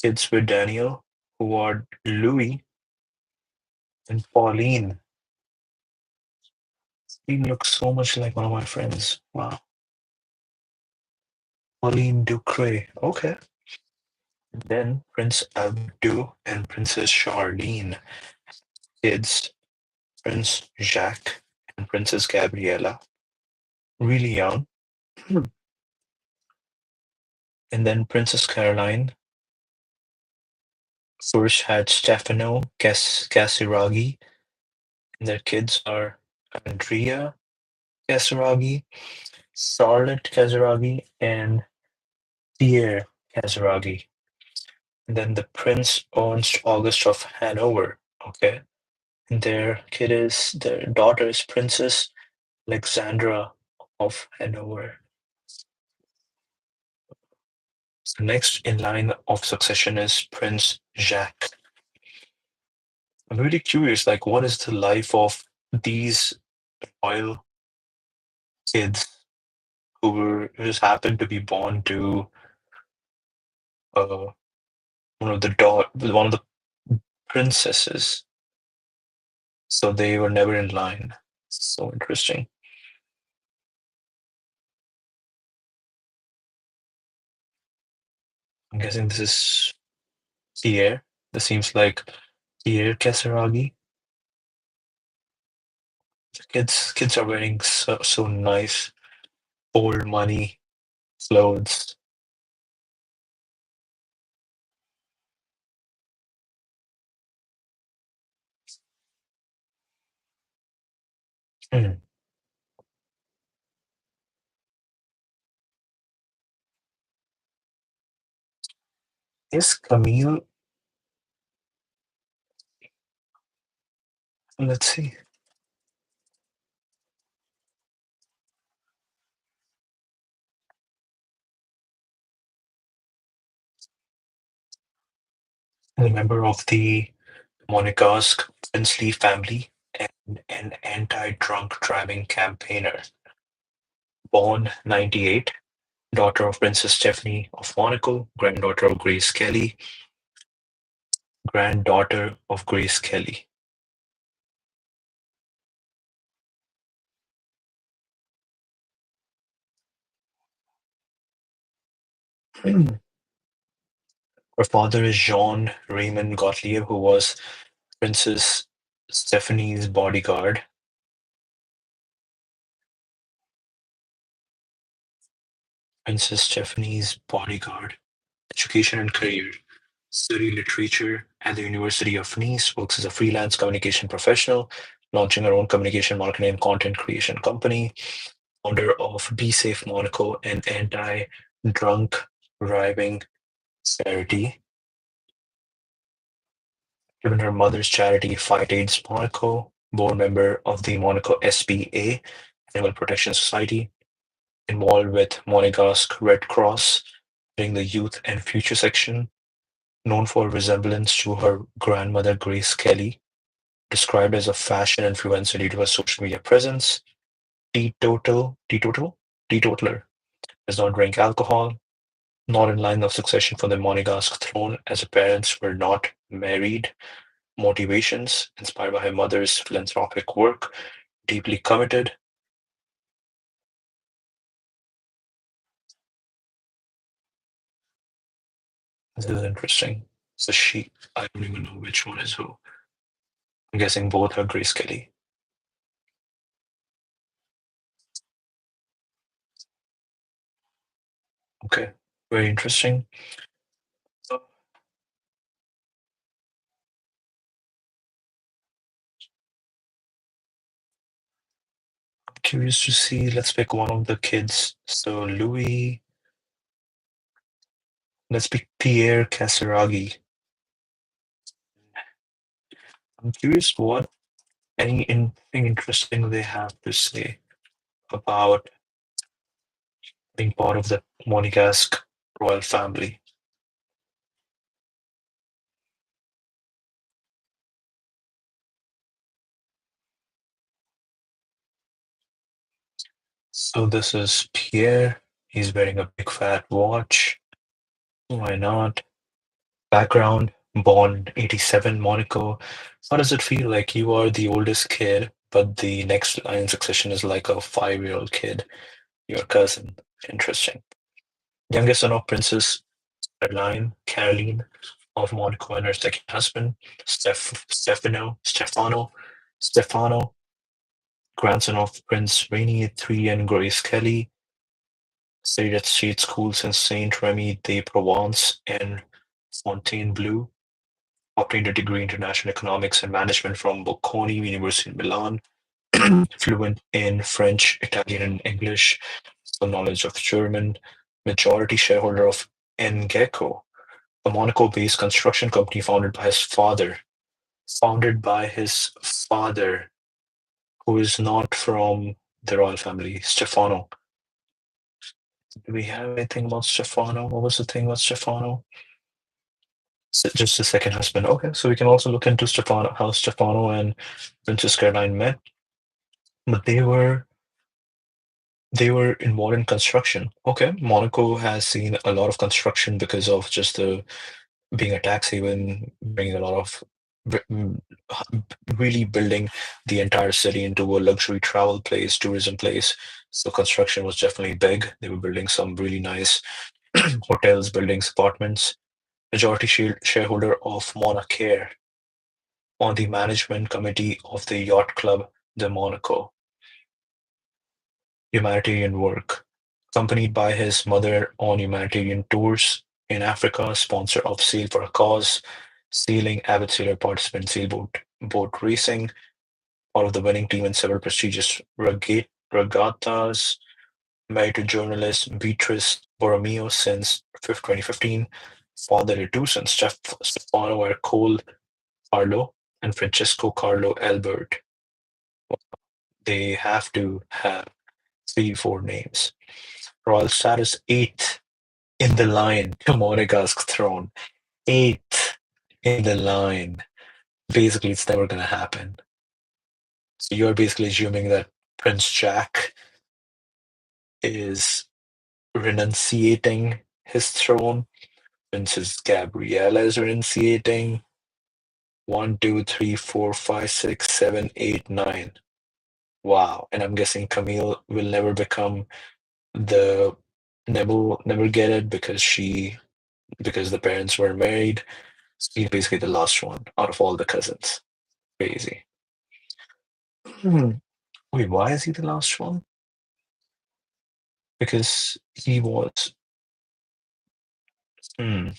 Kids with Daniel, who are Louis and Pauline. He looks so much like one of my friends. Wow. Pauline Ducre. Okay. Then Prince Abdou and Princess Charlene. Kids, Prince Jacques and Princess Gabriella. Really young. Hmm. And then Princess Caroline first had Stefano Casiraghi, and their kids are Andrea Casiraghi, Charlotte Casiraghi, and Pierre Casiraghi. And then the Prince Ernst August of Hanover. Okay. And their daughter is Princess Alexandra of Hanover. So next in line of succession is Prince Jacques. I'm really curious, like, what is the life of these royal kids who just happened to be born to uh, one of the princesses, so they were never in line. So interesting. I'm guessing this is Pierre. This seems like Pierre Casiraghi. Kids are wearing so nice old money clothes. Hmm. Is Camille? Let's see. A member of the Monegasque princely family and an anti-drunk driving campaigner. Born 98, daughter of Princess Stephanie of Monaco, granddaughter of Grace Kelly, granddaughter of Grace Kelly. Her father is Jean Raymond Gottlieb, who was Princess Stephanie's bodyguard. Princess Stephanie's bodyguard. Education and career. Studied literature at the University of Nice, works as a freelance communication professional, launching her own communication, marketing, and content creation company, founder of Be Safe Monaco, and anti-drunk driving charity. Given her mother's charity, Fight AIDS Monaco, board member of the Monaco SPA, Animal Protection Society, involved with Monegasque Red Cross during the youth and future section, known for resemblance to her grandmother Grace Kelly, described as a fashion influencer due to her social media presence, teetotaler, does not drink alcohol, not in line of succession for the Monegasque throne as her parents were not married, motivations inspired by her mother's philanthropic work, deeply committed. This is interesting. So I don't even know which one is who. I'm guessing both are Grace Kelly. Okay, very interesting. So, curious to see. Let's pick one of the kids. So Louis, let's pick Pierre Casiraghi. I'm curious what anything interesting they have to say about being part of the Monegasque royal family. So this is Pierre. He's wearing a big fat watch. Why not? Background, born 87, Monaco. How does it feel like you are the oldest kid, but the next line in succession is like a 5-year-old kid, your cousin? Interesting. Youngest son of Princess Caroline of Monaco and her second husband, Stefano, grandson of Prince Rainier III and Grace Kelly, studied at state schools in Saint Remy de Provence and Fontainebleau, obtained a degree in international economics and management from Bocconi University in Milan, fluent in French, Italian, and English, full knowledge of German, majority shareholder of Ngecco, a Monaco-based construction company founded by his father, who is not from the royal family, Stefano. Do we have anything about Stefano? What was the thing about Stefano? Just a second husband. Okay, so we can also look into Stefano, how Stefano and Princess Caroline met. But they were involved in construction. Okay, Monaco has seen a lot of construction because of just the being a tax haven, bringing a lot of really building the entire city into a luxury travel place, tourism place. So construction was definitely big. They were building some really nice hotels, buildings, apartments. Majority shareholder of Monacair on the management committee of the yacht club de Monaco. Humanitarian work. Accompanied by his mother on humanitarian tours in Africa, sponsor of Sail for a Cause, sailing, avid sailor, participant in sailboat boat racing, part of the winning team in several prestigious regattas, married to journalist Beatrice Borromeo since 2015, father to two sons, Stefano Ercole Carlo and Francesco Carlo Albert. They have to have 3, 4 names. Royal status 8 in the line to Monaco's throne. 8 in the line. Basically, it's never going to happen. So you're basically assuming that Prince Jack is renunciating his throne. Princess Gabriella is renunciating. 1, 2, 3, 4, 5, 6, 7, 8, 9. Wow. And I'm guessing Camille will never become the never get it because the parents were married. So he's basically the last one out of all the cousins. Crazy. Hmm. Wait, why is he the last one? Because he was. Hmm.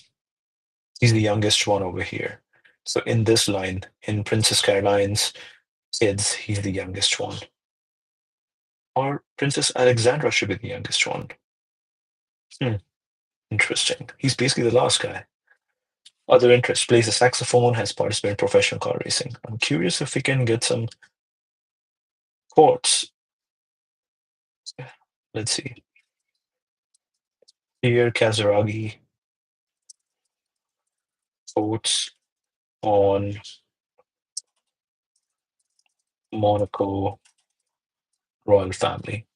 He's the youngest one over here. So in this line, in Princess Caroline's kids, he's the youngest one. Or Princess Alexandra should be the youngest one. Hmm. Interesting. He's basically the last guy. Other interests: plays the saxophone, has participated in professional car racing. I'm curious if we can get some quotes. Let's see. Pierre Kazaragi quotes on Monaco royal family.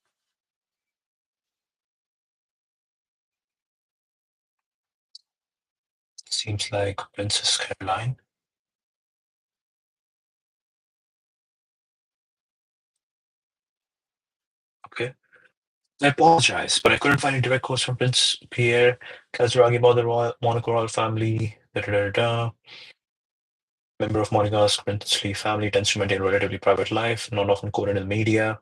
Seems like Princess Caroline. Okay. I apologize, but I couldn't find any direct quotes from Prince Pierre Kazaragi about the Monaco royal family. Da, da, da, da. Member of Monaco's princely family tends to maintain a relatively private life, not often quoted in the media.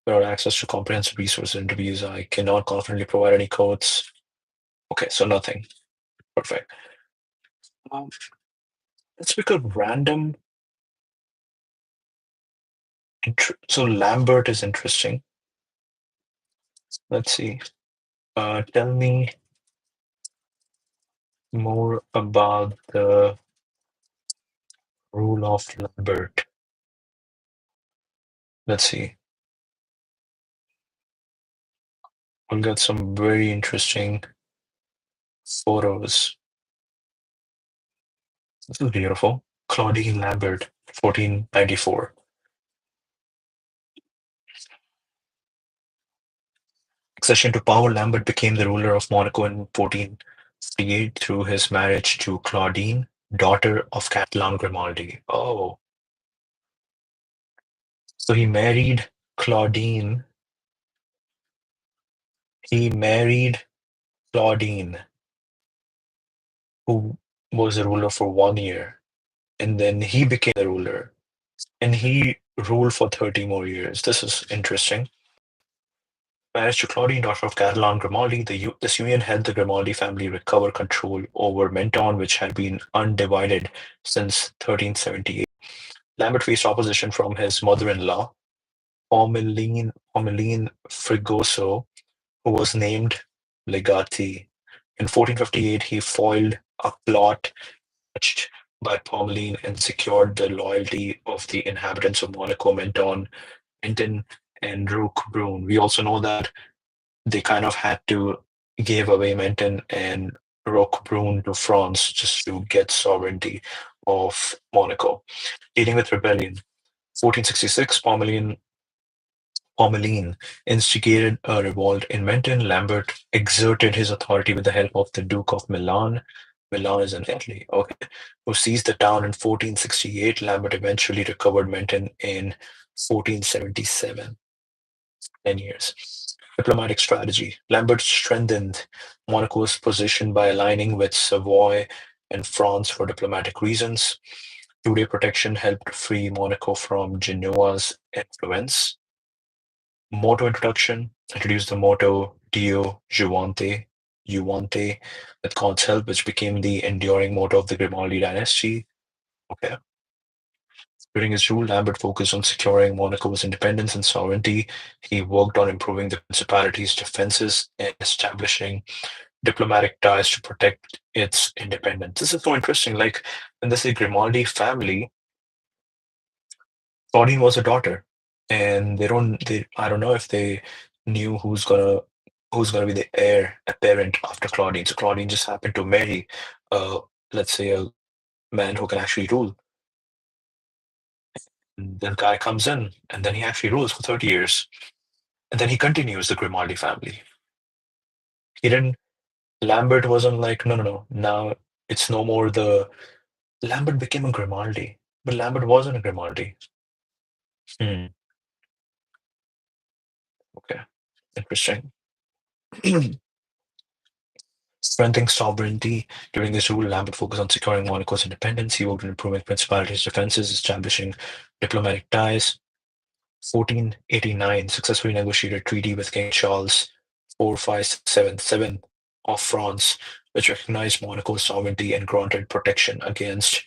Without access to comprehensive resources and interviews, I cannot confidently provide any quotes. Okay, so nothing. Perfect. Um, let's pick a random. So Lambert is interesting. Let's see. Tell me more about the rule of Lambert. Let's see. We'll get some very interesting photos. This is beautiful. Claudine Lambert, 1494. Accession to power, Lambert became the ruler of Monaco in 14 through his marriage to Claudine, daughter of Catalan Grimaldi. Oh, so he married Claudine. He married Claudine, who was a ruler for 1 year, and then he became the ruler, and he ruled for 30 more years. This is interesting. Marriage to Claudine, daughter of Catalan Grimaldi, this union helped the Grimaldi family recover control over Menton, which had been undivided since 1378. Lambert faced opposition from his mother-in-law, Pommeline Frigoso, who was named legati. In 1458, he foiled a plot hatched by Pommeline and secured the loyalty of the inhabitants of Monaco, Menton, and Roquebrune. We also know that they kind of had to give away Menton and Roquebrune to France just to get sovereignty of Monaco. Dealing with rebellion. 1466, Pommeline instigated a revolt in Menton. Lambert exerted his authority with the help of the Duke of Milan. Milan is in Italy, okay. Who seized the town in 1468. Lambert eventually recovered Menton in 1477. 10 years. Diplomatic strategy. Lambert strengthened Monaco's position by aligning with Savoy and France for diplomatic reasons. Two-day protection helped free Monaco from Genoa's influence. Motto introduction. Introduced the motto Dio Juante, with God's help, which became the enduring motto of the Grimaldi dynasty. Okay. During his rule, Lambert focused on securing Monaco's independence and sovereignty. He worked on improving the Principality's defenses and establishing diplomatic ties to protect its independence. This is so interesting. Like when they say Grimaldi family, Claudine was a daughter, and I don't know if they knew who's gonna be the heir apparent after Claudine. So Claudine just happened to marry, uh, let's say, a man who can actually rule. And the guy comes in, and then he actually rules for 30 years. And then he continues the Grimaldi family. He didn't, Lambert wasn't like, no, no, no. Now it's no more the, Lambert became a Grimaldi, but Lambert wasn't a Grimaldi. Hmm, okay, interesting. Strengthening sovereignty. During his rule, Lambert focused on securing Monaco's independence. He worked on improving Principality's defenses, establishing diplomatic ties. 1489, successfully negotiated a treaty with King Charles 4577 of France, which recognized Monaco's sovereignty and granted protection against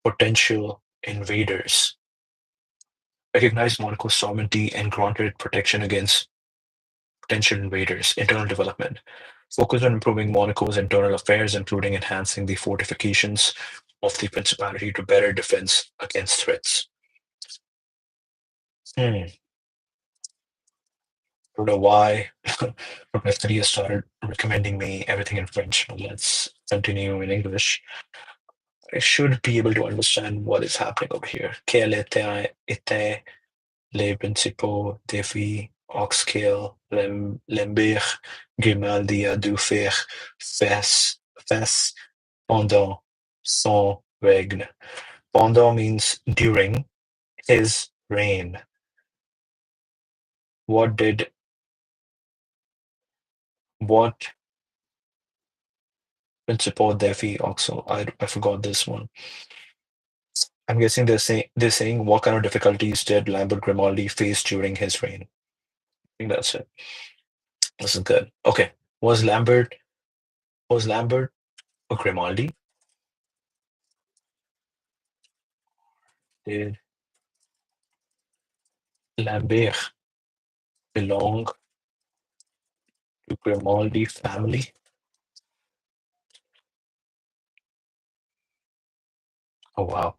potential invaders. Recognized Monaco's sovereignty and granted protection against potential invaders. Internal development. Focused on improving Monaco's internal affairs, including enhancing the fortifications of the Principality to better defense against threats. I don't know why Perplexity has started recommending me everything in French. Let's continue in English. I should be able to understand what is happening over here. Quels étaient les principaux défis auxquels l'Empire Grimaldi a dû faire face pendant son règne? Pendant means during his reign. What principal défi also? I forgot this one. I'm guessing they're saying what kind of difficulties did Lambert Grimaldi face during his reign? I think that's it. This is good. Okay. Was Lambert a Grimaldi? Did Lambert belong to Grimaldi family? Oh wow.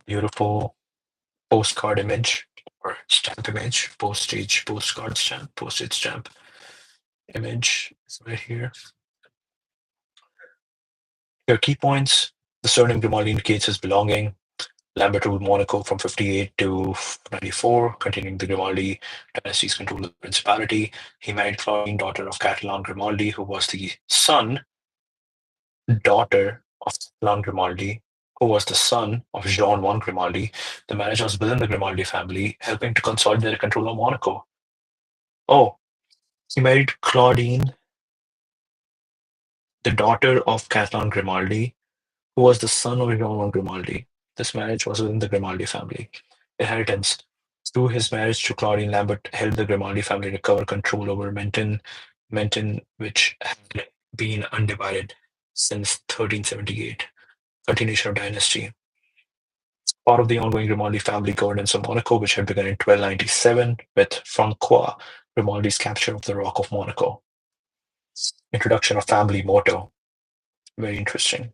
Beautiful postcard image or stamp image, postage stamp image is right here. Your key points. The surname Grimaldi indicates his belonging. Lambert ruled Monaco from 58 to 94, continuing the Grimaldi dynasty's control of the Principality. He married Claudine, daughter of Catalan Grimaldi, who was the daughter of Catalan Grimaldi, who was the son of Jean I Grimaldi. The marriage was within the Grimaldi family, helping to consolidate their control of Monaco. Oh, he married Claudine, the daughter of Catalan Grimaldi, who was the son of Jean I Grimaldi. This marriage was within the Grimaldi family. Inheritance. Through his marriage to Claudine, Lambert helped the Grimaldi family recover control over Menton, which had been undivided since 1378. Continuation of dynasty. Part of the ongoing Grimaldi family governance of Monaco, which had begun in 1297 with Francois Grimaldi's capture of the Rock of Monaco. Introduction of family motto. Very interesting.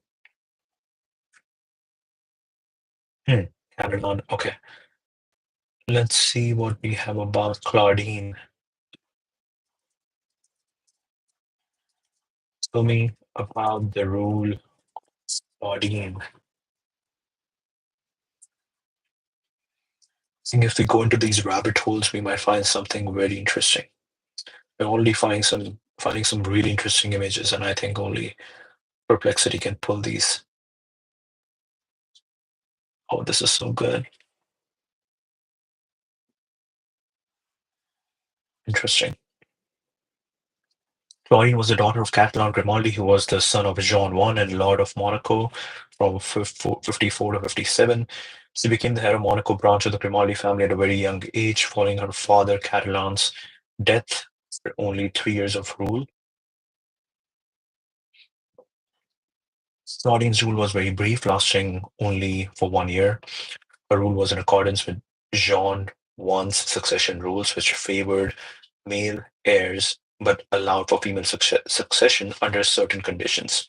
Added on. Okay. Let's see what we have about Claudine. Tell me about the rule of Claudine. I think if we go into these rabbit holes, we might find something very interesting. We're already finding some really interesting images, and I think only Perplexity can pull these. Oh, this is so good. Interesting. Claudine was the daughter of Catalan Grimaldi, who was the son of Jean I and Lord of Monaco from 54 to 57. She became the head of Monaco branch of the Grimaldi family at a very young age, following her father Catalan's death after only 3 years of rule. Claudine's rule was very brief, lasting only for 1 year. Her rule was in accordance with Jean I's succession rules, which favored male heirs but allowed for female succession under certain conditions.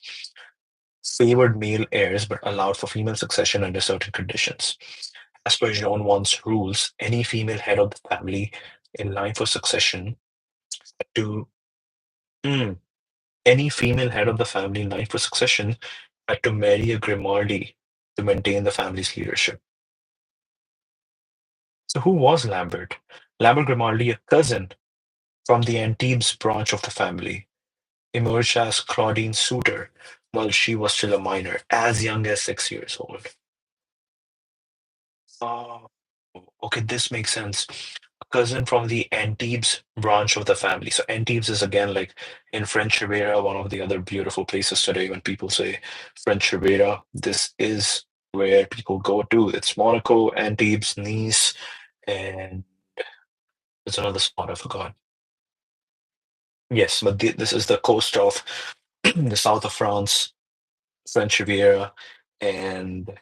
Favored male heirs but allowed for female succession under certain conditions. As per Jean I's rules, any female head of the family in line for succession had to mm, any female head of the family in line for succession had to marry a Grimaldi to maintain the family's leadership. So who was Lambert? Lambert Grimaldi, a cousin from the Antibes branch of the family, emerged as Claudine's suitor while she was still a minor, as young as 6 years old. Oh, okay, this makes sense. A cousin from the Antibes branch of the family. So Antibes is again like in French Riviera, one of the other beautiful places today when people say French Riviera. This is where people go to. It's Monaco, Antibes, Nice, and there's another spot I forgot. Yes, but this is the coast of the south of France, French Riviera, and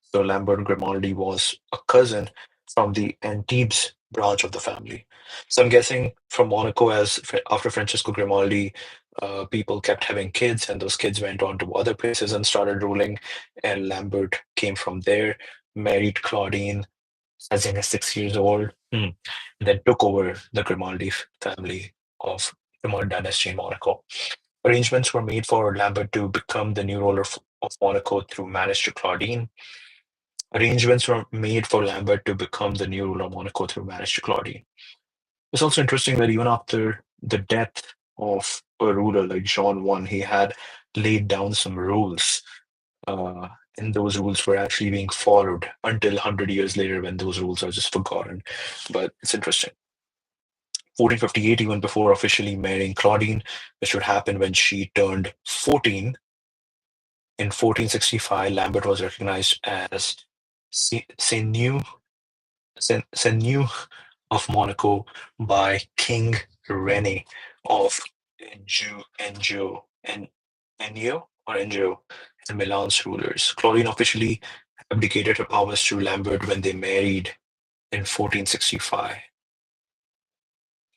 so Lambert Grimaldi was a cousin from the Antibes branch of the family. So I'm guessing from Monaco, as after Francesco Grimaldi, people kept having kids, and those kids went on to other places and started ruling. And Lambert came from there, married Claudine as young as 6 years old, then took over the Grimaldi family of Grimaldi dynasty in Monaco. Arrangements were made for Lambert to become the new ruler of Monaco through marriage to Claudine. Arrangements were made for Lambert to become the new ruler of Monaco through marriage to Claudine. It's also interesting that even after the death of a ruler like John I, he had laid down some rules, uh, and those rules were actually being followed until 100 years later when those rules are just forgotten. But it's interesting. 1458, even before officially marrying Claudine, which would happen when she turned 14, in 1465, Lambert was recognized as Seigneur of Monaco by King Rene of Anjou and Milan's rulers. Claudine officially abdicated her powers to Lambert when they married in 1465.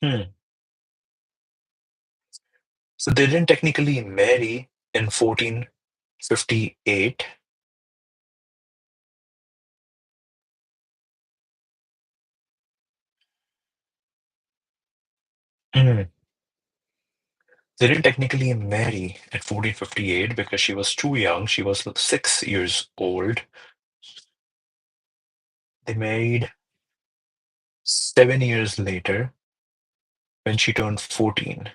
Hmm. So they didn't technically marry in 1458. Hmm. They didn't technically marry in 1458 because she was too young. She was 6 years old. They married 7 years later when she turned 14.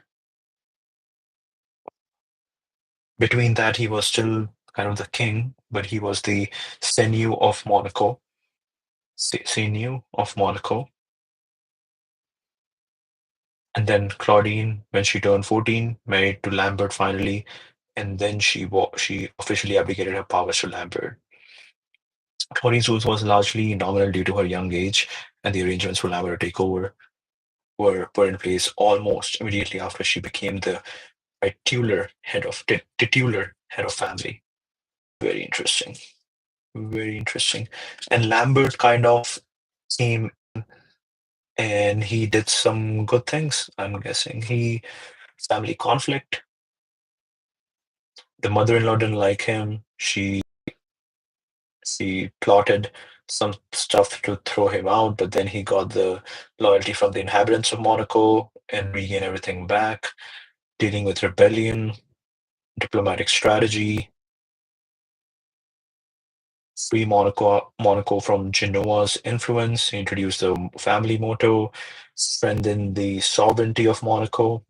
Between that, he was still kind of the king, but he was the Seigneur of Monaco. Seigneur of Monaco. And then Claudine, when she turned 14, married to Lambert finally, and then she officially abdicated her powers to Lambert. Claudine's rule was largely nominal due to her young age, and the arrangements for Lambert to take over were put in place almost immediately after she became the titular head of family. Very interesting. Very interesting. And Lambert kind of came and he did some good things, I'm guessing. Family conflict. The mother-in-law didn't like him. She plotted some stuff to throw him out, but then he got the loyalty from the inhabitants of Monaco and regained everything back, dealing with rebellion, diplomatic strategy, free Monaco from Genoa's influence, he introduced the family motto, strengthened the sovereignty of Monaco,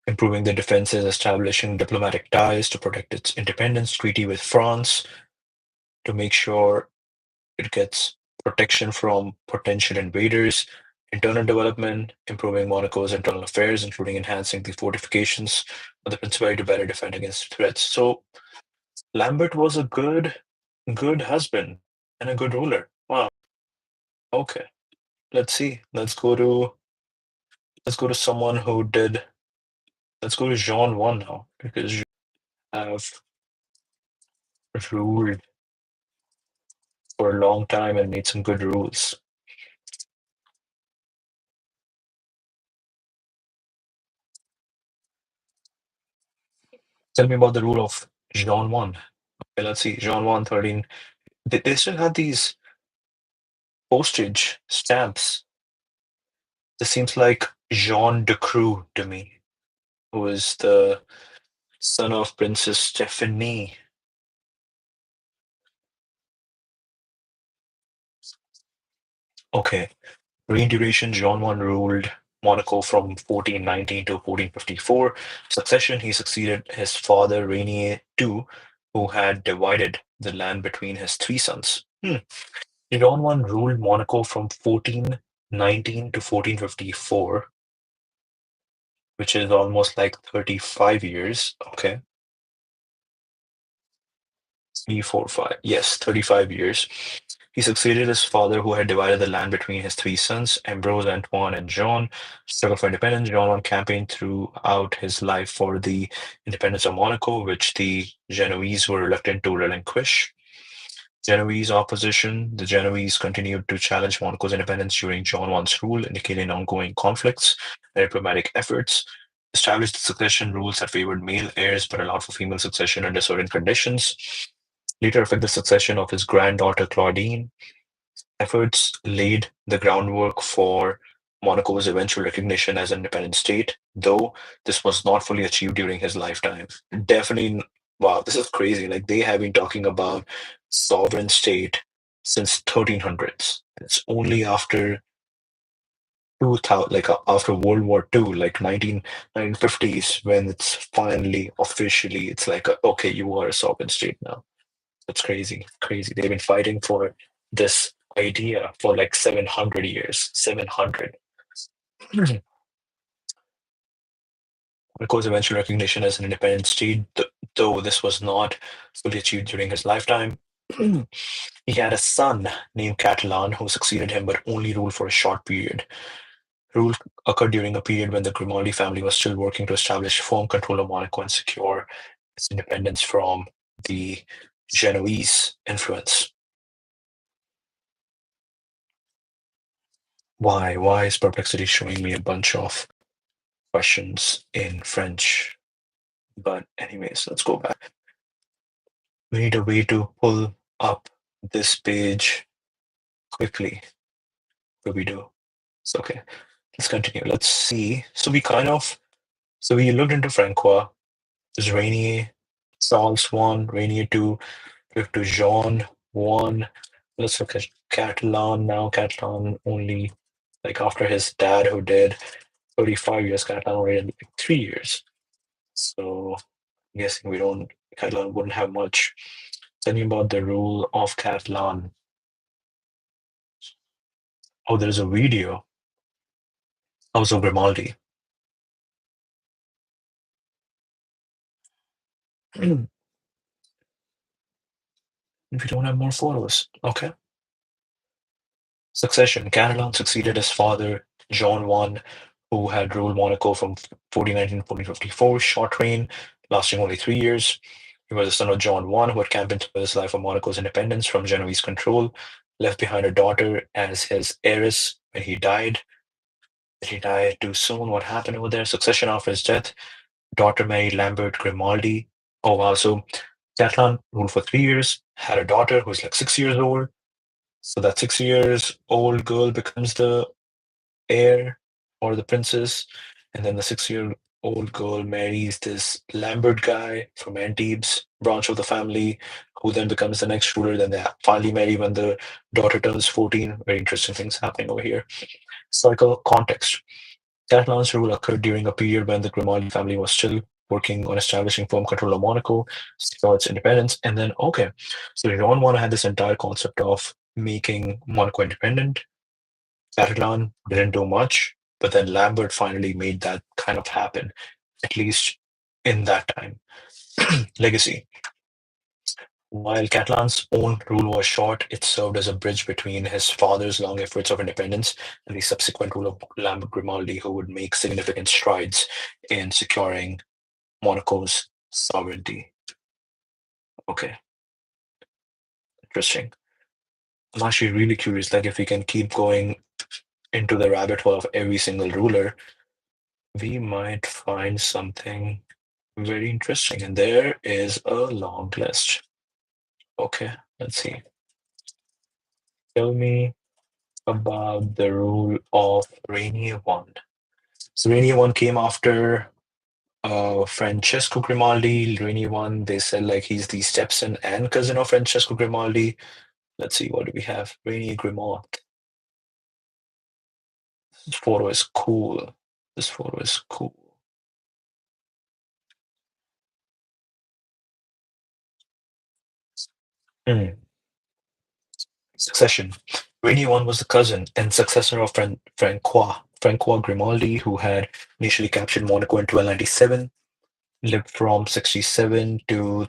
improving the defenses, establishing diplomatic ties to protect its independence, treaty with France to make sure it gets protection from potential invaders, internal development, improving Monaco's internal affairs, including enhancing the fortifications of the Principality to better defend against threats. So Lambert was a good husband and a good ruler. Wow. Okay. Let's see. Let's go to someone who did. Let's go to Jean one now because you have ruled for a long time and made some good rules. Tell me about the rule of Jean one. Okay, let's see. Jean one 13. They still have these postage stamps. This seems like Jean de Creux to me, who is the son of Princess Stephanie. Okay. Reign duration, John I ruled Monaco from 1419 to 1454. Succession, he succeeded his father Rainier II, who had divided the land between his three sons. John I ruled Monaco from 1419 to 1454, which is almost like 35 years. Okay. 3, 4, 5. Yes, 35 years. He succeeded his father, who had divided the land between his three sons, Ambrose, Antoine, and John. Struggled for independence. John I campaigned throughout his life for the independence of Monaco, which the Genoese were reluctant to relinquish. Genoese opposition. The Genoese continued to challenge Monaco's independence during John I's rule, indicating ongoing conflicts and diplomatic efforts. Established the succession rules that favored male heirs but allowed for female succession under certain conditions. Later affected the succession of his granddaughter Claudine. Efforts laid the groundwork for Monaco's eventual recognition as an independent state, though this was not fully achieved during his lifetime. Definitely, wow, this is crazy. Like they have been talking about sovereign state since 1300s. It's only after 2000, like after World War II, like 1950s, when it's finally officially, it's like, okay, you are a sovereign state now. That's crazy, crazy. They've been fighting for this idea for like 700 years. 700. Monaco's eventual recognition as an independent state, though this was not fully achieved during his lifetime. He had a son named Catalan who succeeded him but only ruled for a short period. Rule occurred during a period when the Grimaldi family was still working to establish firm control of Monaco and secure its independence from the Genoese influence. Why? Why is Perplexity showing me a bunch of questions in French? But anyways, let's go back. We need a way to pull up this page quickly. What do we do? It's okay. Let's continue. Let's see. So we looked into Francois. There's Rainier, Charles Swan, Rainier 2, we looked to Jean 1. Let's look at Catalan now. Catalan only, like after his dad who did 35 years, Catalan only did like 3 years. So I'm guessing Catalan wouldn't have much. Tell me about the rule of Catalan. Oh, there's a video. House of Grimaldi. We don't have more photos. Okay. Succession. Catalan succeeded his father, John I, who had ruled Monaco from 1419 to 1454, short reign, lasting only 3 years. He was the son of John I, who had campaigned through his life for Monaco's independence from Genoese control, left behind a daughter as his heiress when he died. Did he die too soon? What happened over there? Succession after his death. Daughter married Lambert Grimaldi. Oh, wow. So Catalan ruled for 3 years, had a daughter who's like 6 years old. So that 6 years old girl becomes the heir or the princess. And then the 6 year old girl marries this Lambert guy from Antibes, branch of the family, who then becomes the next ruler. Then they finally marry when the daughter turns 14. Very interesting things happening over here. Historical context. Catalan's rule occurred during a period when the Grimaldi family was still working on establishing firm control of Monaco, secure its independence. And then, okay, so Jean Monnet had this entire concept of making Monaco independent. Catalan didn't do much, but then Lambert finally made that kind of happen, at least in that time. Legacy. While Catalan's own rule was short, it served as a bridge between his father's long efforts of independence and the subsequent rule of Lambert Grimaldi, who would make significant strides in securing Monaco's sovereignty. Okay, interesting. I'm actually really curious, like if we can keep going into the rabbit hole of every single ruler, we might find something very interesting. And there is a long list. Okay, let's see. Tell me about the rule of Rainier One. So Rainier One came after Francesco Grimaldi. Rainier One, they said like he's the stepson and cousin of Francesco Grimaldi. Let's see, what do we have? Rainier Grimald. This photo is cool. This photo is cool. Hmm. Succession. Rainier One was the cousin and successor of Francois Grimaldi, who had initially captured Monaco in 1297, lived from 67 to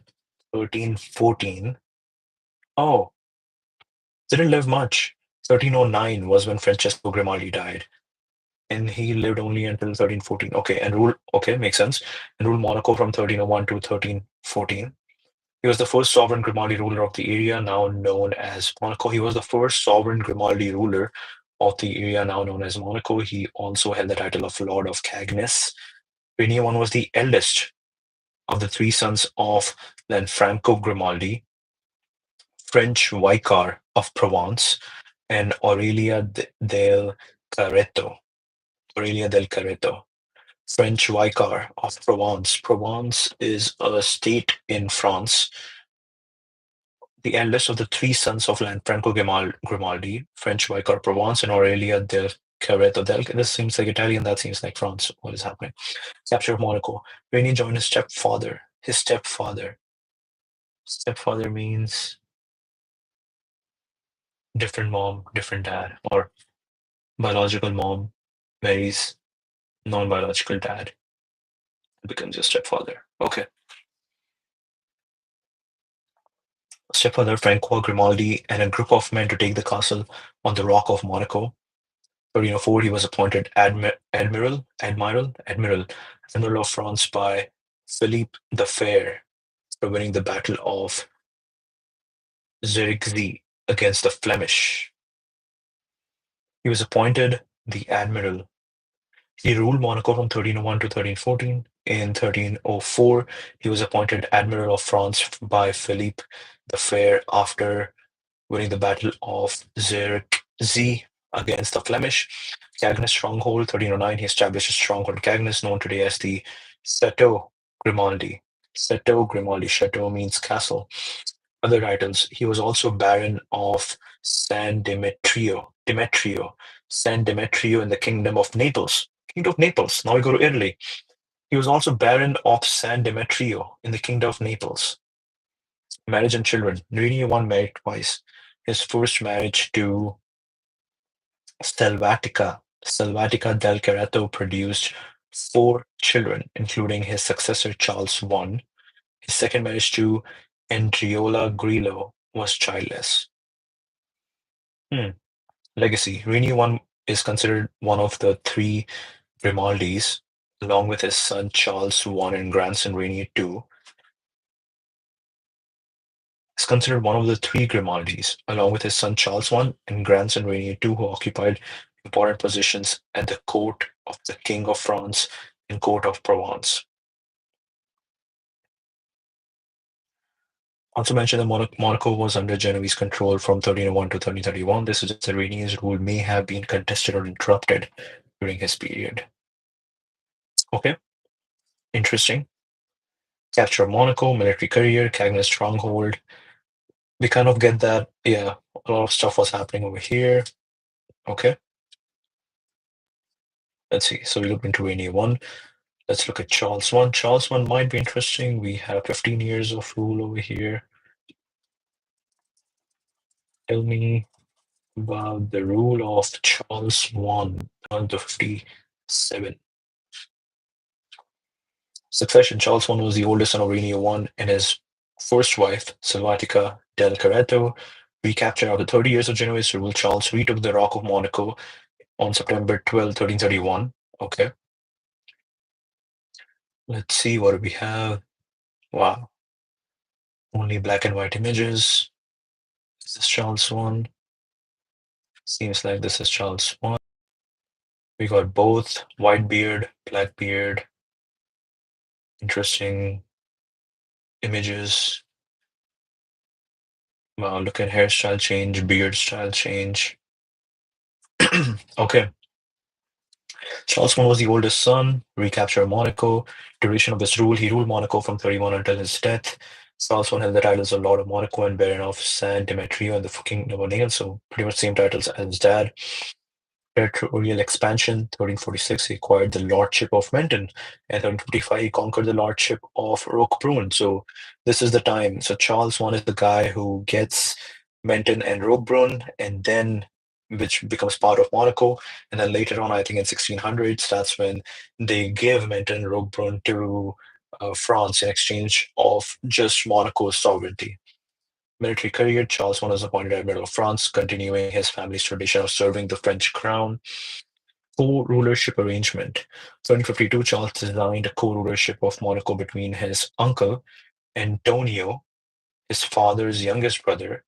1314. Oh, didn't live much. 1309 was when Francesco Grimaldi died, and he lived only until 1314. Okay, and ruled. Okay, makes sense. And ruled Monaco from 1301 to 1314. He was the first sovereign Grimaldi ruler of the area now known as Monaco. He was the first sovereign Grimaldi ruler of the area now known as Monaco. He also held the title of Lord of Cagnes. Rainier I was the eldest of the three sons of then Franco Grimaldi, French Vicar of Provence, and del Careto. Aurelia del Careto, French Vicar of Provence. Provence is a state in France. The eldest of the three sons of Franco Grimaldi, French Vicar Provence, and Aurelia del Careto. This seems like Italian, that seems like France. What is happening? Capture of Monaco. Rainier joined his stepfather. His stepfather. Stepfather means different mom, different dad, or biological mom marries non-biological dad, becomes your stepfather. Okay. Stepfather Francois Grimaldi and a group of men to take the castle on the Rock of Monaco. 1304, he was appointed Admiral of France by Philippe the Fair for winning the Battle of Zierikzee against the Flemish. He was appointed the Admiral. He ruled Monaco from 1301 to 1314. In 1304, he was appointed Admiral of France by Philippe the Fair after winning the Battle of Zierikzee against the Flemish. Cagnes stronghold, 1309, he established a stronghold in Cagnes, known today as the Chateau Grimaldi. Chateau Grimaldi. Chateau means castle. Other titles. He was also Baron of San Demetrio in the Kingdom of Naples. Kingdom of Naples. Now we go to Italy. He was also Baron of San Demetrio in the Kingdom of Naples. Marriage and children. Rainier I married twice. His first marriage to Salvatica del Cerreto produced four children, including his successor Charles I. His second marriage to Andriola Grillo was childless. Hmm. Legacy. Rainier I is considered one of the three Grimaldis, along with his son Charles I and grandson Rainier II. Is considered one of the three Grimaldis, along with his son Charles I and grandson Rainier II, who occupied important positions at the court of the King of France and court of Provence. Also mentioned that Monaco was under Genoese control from 1301 to 1331. This suggests that Rainier's rule may have been contested or interrupted during his period. Okay, interesting. Capture of Monaco, military career, Cagnes stronghold. We kind of get that, yeah, a lot of stuff was happening over here. Okay, let's see. So we look into Rainier 1. Let's look at Charles I. Charles I might be interesting. We have 15 years of rule over here. Tell me about the rule of Charles I, down to 57. Succession. Charles I was the oldest son of Rainier I and his first wife, Salvatica del Cerreto. Recaptured after 30 years of Genoese rule, Charles retook the Rock of Monaco on September 12, 1331. Okay, let's see what we have. Wow, only black and white images. Is this Charles I? Seems like this is Charles I. We got both white beard, black beard. Interesting images. Wow, look at hairstyle change, beard style change. Okay. Charles I was the oldest son, recapture of Monaco. Duration of his rule, he ruled Monaco from 31 until his death. Charles I held the titles of Lord of Monaco and Baron of San Demetrio and the Kingdom of Naples, so pretty much same titles as his dad. Territorial expansion, 1346, he acquired the Lordship of Menton, and 1355, he conquered the Lordship of Roquebrune. So this is the time. So Charles I is the guy who gets Menton and Roquebrune, and then which becomes part of Monaco. And then later on, I think in 1600s, that's when they give Menton and Roquebrune to France in exchange of just Monaco's sovereignty. Military career, Charles I was appointed Admiral of France, continuing his family's tradition of serving the French crown. Co-rulership arrangement. 1752, Charles designed a co-rulership of Monaco between his uncle, Antonio, his father's youngest brother,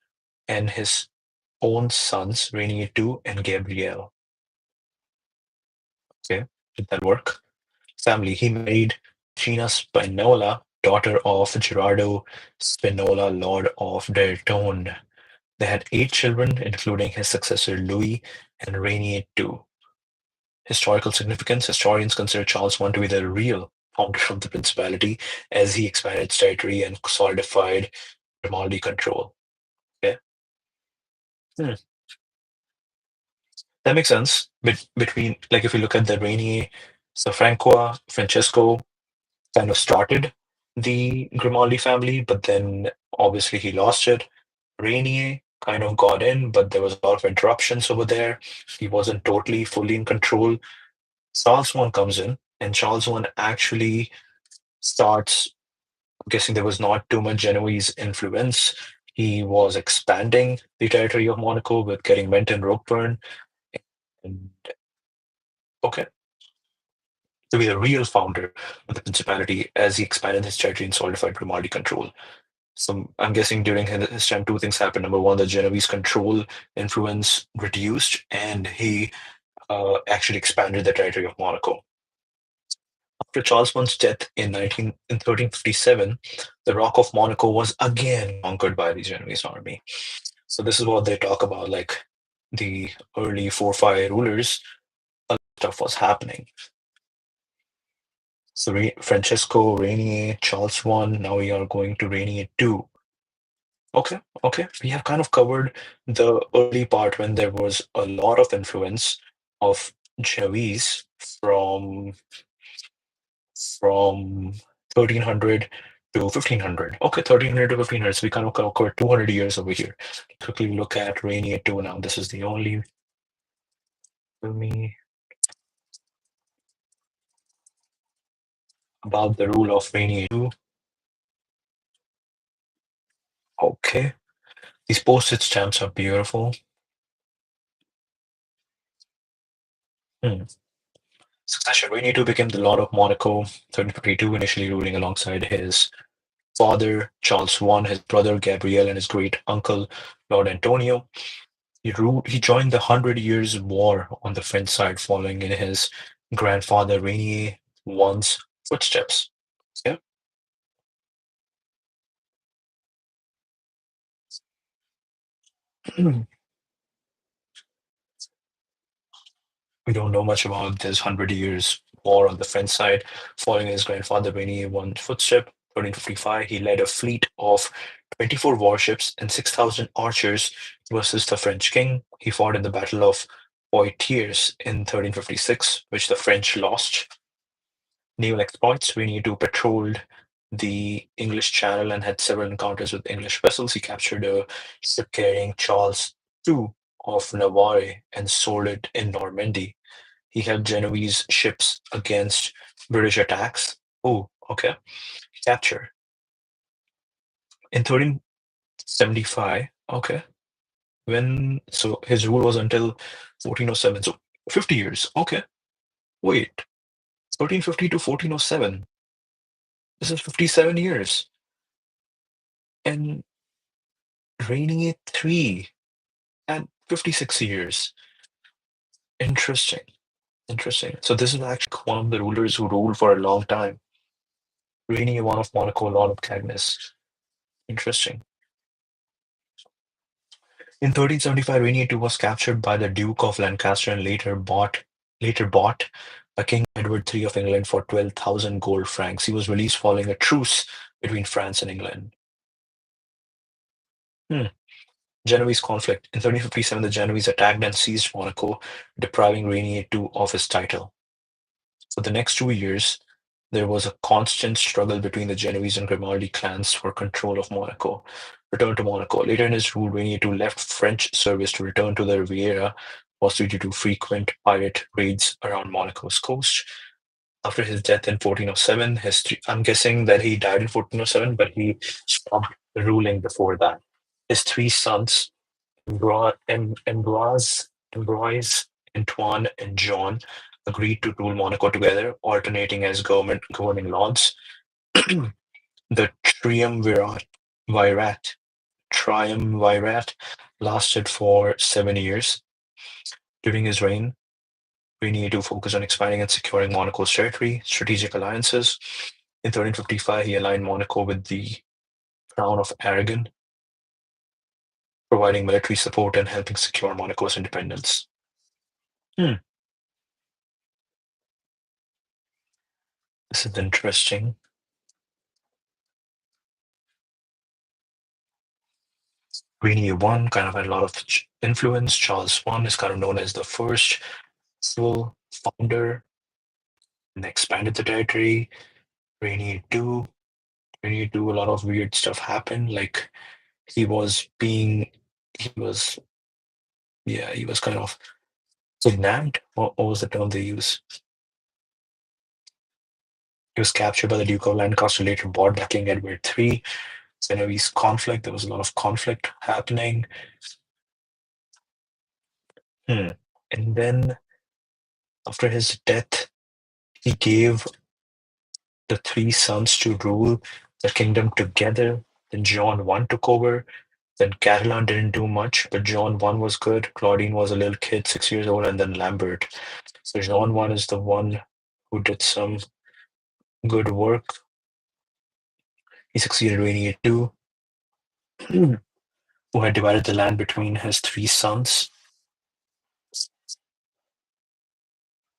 and his own sons, Rainier II and Gabriel. Okay, did that work? Family. He married Gina Spinola, daughter of Gerardo Spinola, Lord of Dertone. They had 8 children, including his successor Louis and Rainier II. Historical significance. Historians consider Charles I to be the real founder of the Principality as he expanded its territory and solidified Grimaldi control. Okay. Hmm. That makes sense. Between, like, if you look at the Rainier, so Francesco kind of started the Grimaldi family, but then obviously he lost it. Rainier kind of got in, but there was a lot of interruptions over there. He wasn't totally fully in control. Charles I comes in, and Charles I actually starts. I'm guessing there was not too much Genoese influence. He was expanding the territory of Monaco with getting Menton, Roquebrune, and okay, to be the real founder of the Principality as he expanded his territory and solidified Grimaldi control. So I'm guessing during his time, two things happened. Number one, the Genoese control influence reduced, and he actually expanded the territory of Monaco. After Charles I's death in 1357, the Rock of Monaco was again conquered by the Genoese army. So this is what they talk about, like the early 4-5 rulers, a lot of stuff was happening. So Francesco, Rainier, Charles I, now we are going to Rainier II. Okay, okay. We have kind of covered the early part when there was a lot of influence of Genoese from 1300 to 1500. Okay, 1300 to 1500. So we kind of covered 200 years over here. Quickly look at Rainier 2 now. This is the only tell me about the rule of Rainier 2. Okay. These postage stamps are beautiful. Hmm. Succession. Rainier 2 became the Lord of Monaco, 1352, initially ruling alongside his father, Charles I, his brother Gabriel, and his great uncle, Lord Antonio. He joined the Hundred Years' War on the French side, following in his grandfather Rainier I's footsteps. Yeah. We don't know much about this Hundred Years' War on the French side. Following his grandfather Rainier I's footsteps, 1355, he led a fleet of 24 warships and 6,000 archers versus the French king. He fought in the Battle of Poitiers in 1356, which the French lost. Naval exploits. Rainier patrolled the English Channel and had several encounters with English vessels. He captured a ship carrying Charles II of Navarre and sold it in Normandy. He helped Genoese ships against British attacks. Oh, okay. Capture. In 1375, okay. So his rule was until 1407. So 50 years. Okay. Wait. 1350 to 1407. This is 57 years. And Rainier 3 at 56 years. Interesting. Interesting. So this is actually one of the rulers who ruled for a long time. Rainier one of Monaco, Lord of Cagnes. Interesting. In 1375, Rainier II was captured by the Duke of Lancaster and later bought by King Edward III of England for 12,000 gold francs. He was released following a truce between France and England. Hmm. Genoese conflict. In 1357, the Genoese attacked and seized Monaco, depriving Rainier II of his title. For the next 2 years, there was a constant struggle between the Genoese and Grimaldi clans for control of Monaco. Return to Monaco. Later in his rule, Rainier II left French service to return to the Riviera, mostly due to frequent pirate raids around Monaco's coast. After his death in 1407, I'm guessing that he died in 1407, but he stopped ruling before that. His three sons, Ambroise, Antoine, and John, agreed to rule Monaco together, alternating as governing lords. The Virat, Triumvirat lasted for 7 years. During his reign, we needed to focus on expanding and securing Monaco's territory, strategic alliances. In 1355, he aligned Monaco with the Crown of Aragon, providing military support and helping secure Monaco's independence. Hmm, this is interesting. Rainier one kind of had a lot of influence. Charles I is kind of known as the first full founder and expanded the territory. Rainier two, Rainier two, a lot of weird stuff happened. Like he was being, he was, yeah, he was kind of kidnapped. What was the term they use? He was captured by the Duke of Lancaster, later bought by King Edward III. Genoese conflict. There was a lot of conflict happening. Hmm. And then after his death, he gave the three sons to rule the kingdom together. Then John I took over. Then Catalan didn't do much, but John I was good. Claudine was a little kid, 6 years old, and then Lambert. So John I is the one who did some good work. He succeeded Rainier II, who had divided the land between his three sons.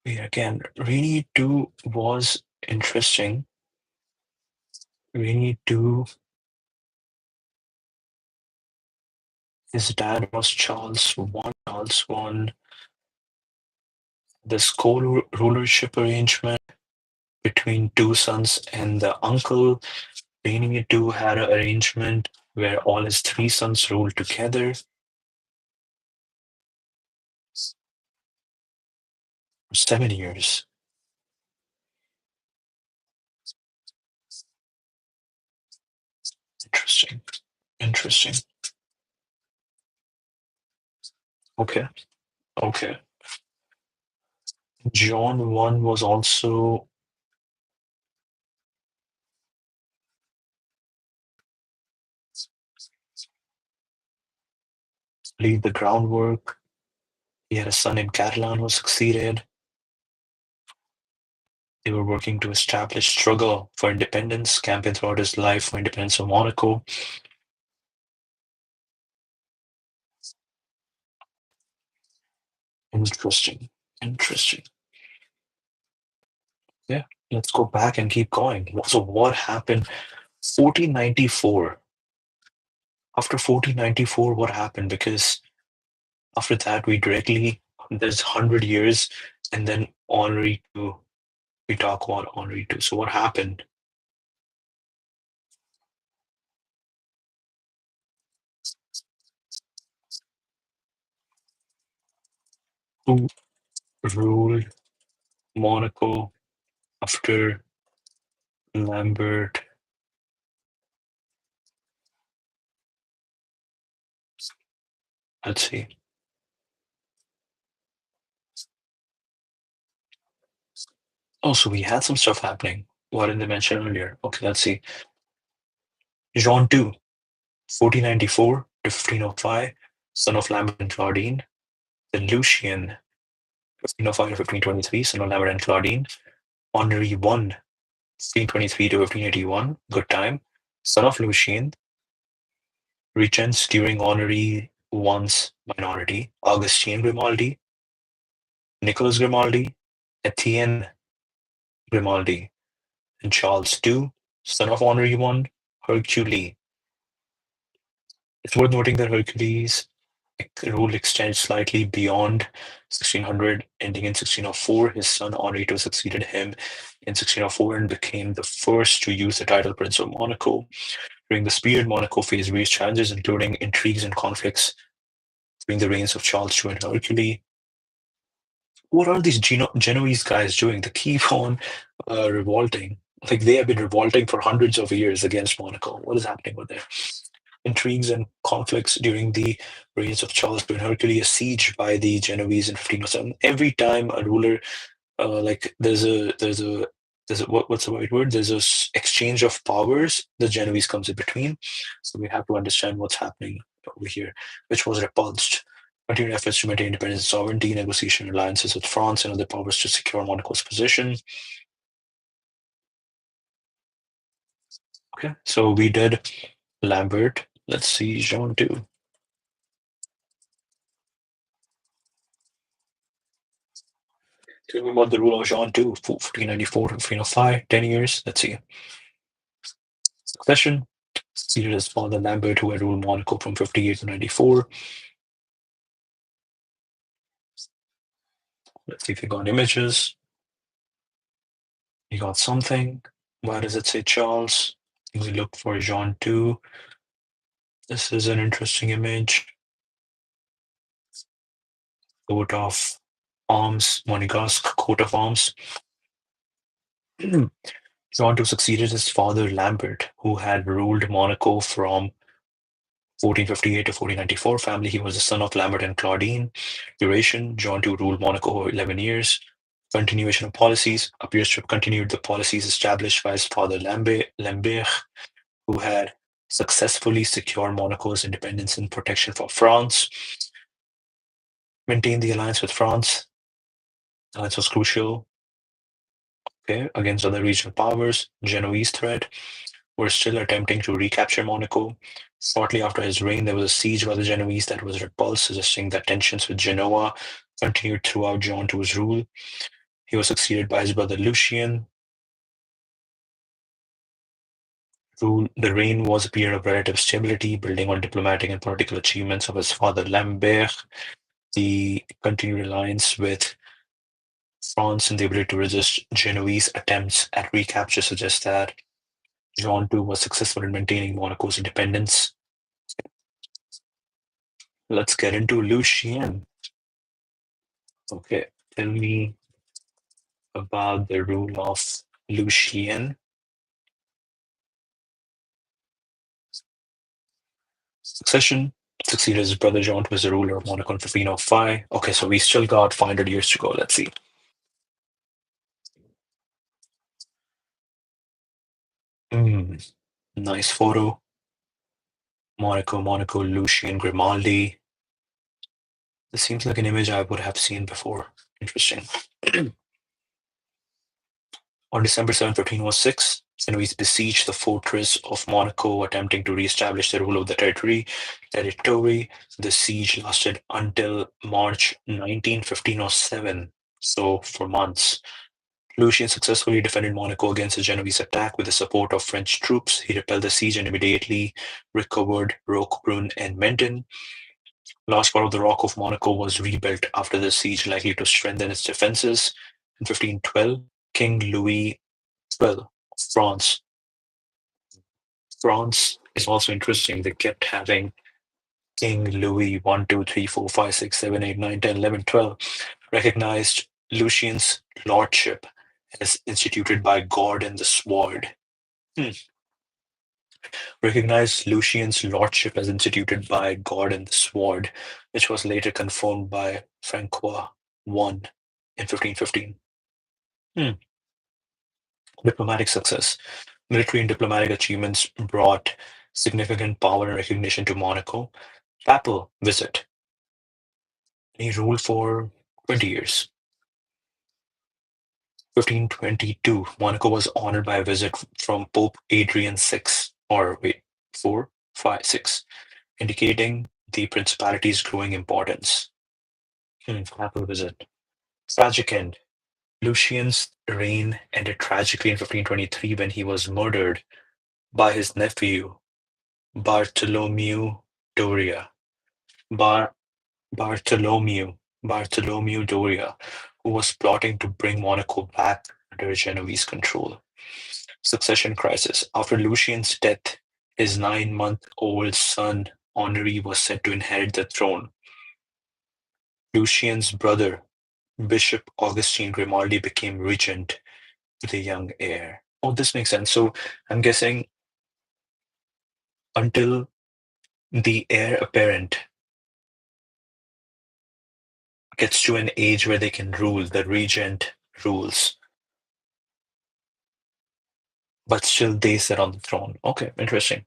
Yeah, again, Rainier II was interesting. Rainier II His dad was Charles I. Charles I. This co-rulership arrangement between two sons and the uncle, Rainier too had an arrangement where all his three sons ruled together for 7 years. Interesting. Interesting. Okay. Okay. John 1 was also laid the groundwork. He had a son in Catalan who succeeded. They were working to establish struggle for independence, campaign throughout his life for independence of Monaco. Interesting. Interesting. Yeah, let's go back and keep going. So what happened? 1494. After 1494, what happened? Because after that, there's 100 years, and then Henri II, we talk about Henri II. So what happened? Who ruled Monaco after Lambert? Let's see. Oh, so we had some stuff happening. What did they mention earlier? Okay, let's see. Jean II, 1494 to 1505, son of Lambert and Claudine. Then Lucien, 1505 to 1523, son of Lambert and Claudine. Henri I, 1523 to 1581, good time. Son of Lucien, regents during Henri I's minority. Augustine Grimaldi, Nicholas Grimaldi, Etienne Grimaldi, and Charles II, son of Henri I, Hercule. It's worth noting that Hercules' rule extends slightly beyond 1600, ending in 1604. His son Henri II succeeded him in 1604 and became the first to use the title Prince of Monaco. During this period, Monaco faced various challenges, including intrigues and conflicts during the reigns of Charles II and Hercule. What are these Genoese guys doing? They keep on revolting. Like they have been revolting for hundreds of years against Monaco. What is happening with there? Intrigues and conflicts during the reigns of Charles II and Hercule, a siege by the Genoese in 1507. Every time a ruler, like what's the right word? There's a exchange of powers. The Genoese comes in between, so we have to understand what's happening over here, which was repulsed. Continued efforts to maintain independence and sovereignty, negotiation alliances with France and other powers to secure Monaco's position. Okay, so we did Lambert. Let's see Jean II. Tell me about the rule of Jean II, 1494 to 1505, 10 years. Let's see. Succession. Succeeded his father Lambert, who had ruled Monaco from 58 to 94. Let's see if we got images. You got something. Why does it say Charles? We look for Jean II. This is an interesting image. Coat of arms, Monegasque coat of arms. Jean II succeeded his father Lambert, who had ruled Monaco from 1458 to 1494. Family, he was the son of Lambert and Claudine. Duration, John II ruled Monaco for 11 years. Continuation of policies, appears to have continued the policies established by his father Lambert, who had successfully secured Monaco's independence and protection for France. Maintained the alliance with France. Alliance was crucial, okay, against other regional powers. Genoese threat were still attempting to recapture Monaco. Shortly after his reign, there was a siege by the Genoese that was repulsed, suggesting that tensions with Genoa continued throughout John II's rule. He was succeeded by his brother Lucien. The reign was a period of relative stability, building on diplomatic and political achievements of his father Lambert. The continued alliance with France and the ability to resist Genoese attempts at recapture suggests that Jean II was successful in maintaining Monaco's independence. Let's get into Lucien. Okay, tell me about the rule of Lucien. Succession. Succeeded his brother Jean was the ruler of Monaco in 1505. Okay, so we still got 500 years to go. Let's see. Nice photo. Monaco, Lucien Grimaldi. This seems like an image I would have seen before. Interesting. On December 7, 1506, Genoese besieged the fortress of Monaco, attempting to re-establish the rule of the territory. The siege lasted until March 19, 1507, so for months. Lucien successfully defended Monaco against the Genoese attack with the support of French troops. He repelled the siege and immediately recovered Roquebrune and Menton. Large part of the Rock of Monaco was rebuilt after the siege, likely to strengthen its defenses. In 1512, King Louis XII of France. France is also interesting. They kept having King Louis 1, 2, 3, 4, 5, 6, 7, 8, 9, 10, 11, 12 recognized Lucian's lordship as instituted by God and the Sword. Recognized Lucian's lordship as instituted by God and the Sword, which was later confirmed by Francois I in 1515. Diplomatic success. Military and diplomatic achievements brought significant power and recognition to Monaco. Papal visit. He ruled for 20 years. 1522, Monaco was honored by a visit from Pope Adrian VI, or wait, 4, 5, 6, indicating the Principality's growing importance. Papal visit. Tragic end. Lucian's reign ended tragically in 1523 when he was murdered by his nephew, Bartholomew Doria. Bar- Bartholomew Doria, who was plotting to bring Monaco back under Genoese control. Succession crisis. After Lucian's death, his 9-month-old son Henri was set to inherit the throne. Lucian's brother, Bishop Augustine Grimaldi, became regent to the young heir. Oh, this makes sense. So I'm guessing until the heir apparent gets to an age where they can rule, the regent rules, but still they sit on the throne. Okay, interesting.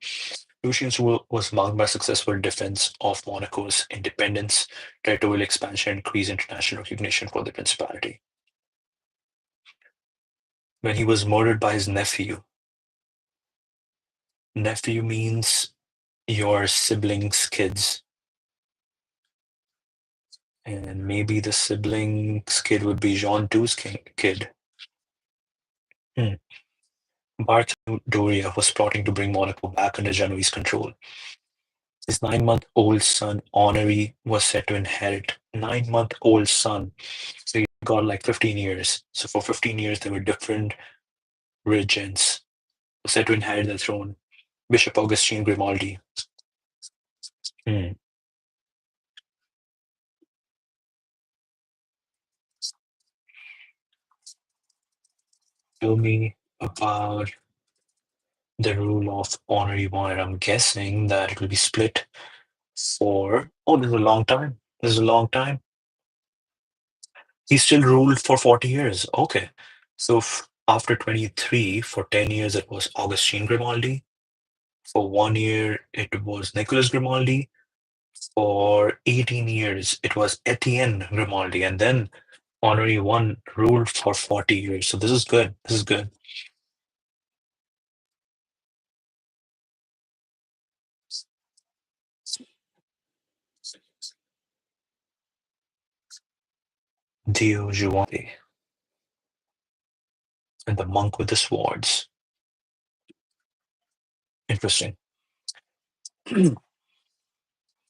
Lucian's rule was marked by successful defense of Monaco's independence, territorial expansion, increased international recognition for the principality. When he was murdered by his nephew, nephew means your siblings' kids, and maybe the siblings' kid would be Jean II's kid. Bartholomew Doria was plotting to bring Monaco back under Genoese control. His 9-month-old son, Henri, was set to inherit. 9-month-old son. So he got like 15 years. So for 15 years, there were different regents set to inherit the throne. Bishop Augustine Grimaldi. Hmm. Tell me about the rule of Henri I. And I'm guessing that it will be split for. Oh, this is a long time. This is a long time. He still ruled for 40 years. Okay. So after 23, for 10 years, it was Augustine Grimaldi. For 1 year, it was Nicholas Grimaldi. For 18 years, it was Etienne Grimaldi. And then Henri I ruled for 40 years. So this is good. This is good. Dio Juan and the monk with the swords. Interesting.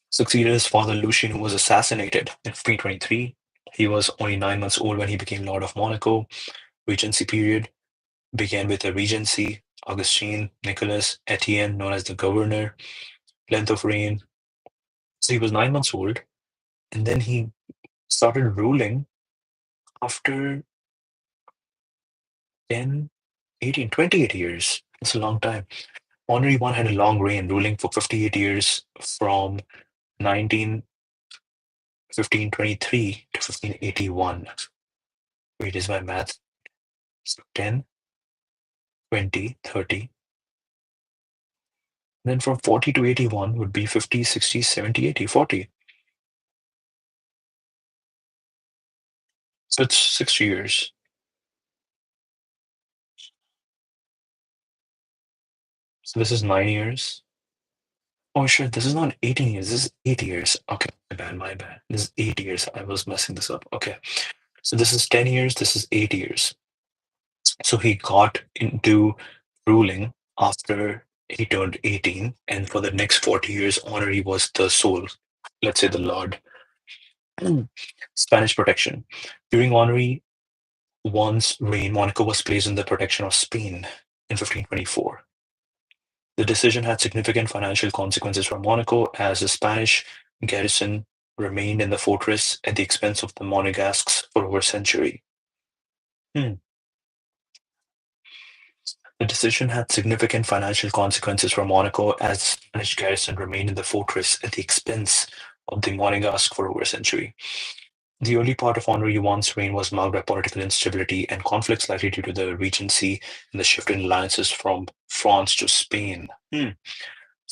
Succeeded his father Lucian, who was assassinated in 1523. He was only 9 months old when he became Lord of Monaco. Regency period began with a regency. Augustine Nicholas Etienne, known as the governor. Length of reign. So he was 9 months old, and then he started ruling after 10, 18, 28 years. That's a long time. Henri I had a long reign, ruling for 58 years from 19 1523 to 1581. Wait, is my math? So 10, 20, 30. Then from 40 to 81 would be 50, 60, 70, 80, 40. So it's 60 years. So this is 9 years. Oh, shit, this is not 18 years. This is 8 years. Okay, my bad, my bad. This is 8 years. I was messing this up. Okay. So this is 10 years. This is 8 years. So he got into ruling after he turned 18. And for the next 40 years, Honorary was the sole, let's say the Lord. Spanish protection. During Honorary I's reign, Monaco was placed in the protection of Spain in 1524. The decision had significant financial consequences for Monaco as the Spanish garrison remained in the fortress at the expense of the Monegasques for over a century. Hmm. The decision had significant financial consequences for Monaco as the Spanish garrison remained in the fortress at the expense of the Monegasque for over a century. The early part of Henri I's reign was marked by political instability and conflicts likely due to the regency and the shift in alliances from France to Spain. So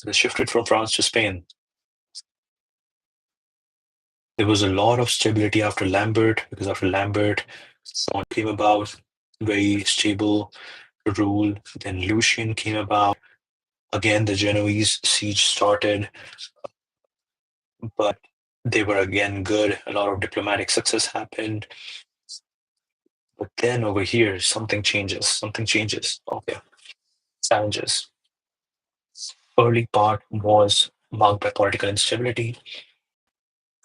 they shifted from France to Spain. There was a lot of stability after Lambert, because after Lambert, someone came about, very stable rule. Then Lucian came about. Again, the Genoese siege started, but they were again good. A lot of diplomatic success happened. But then over here, something changes. Something changes. Okay. Challenges. Early part was marked by political instability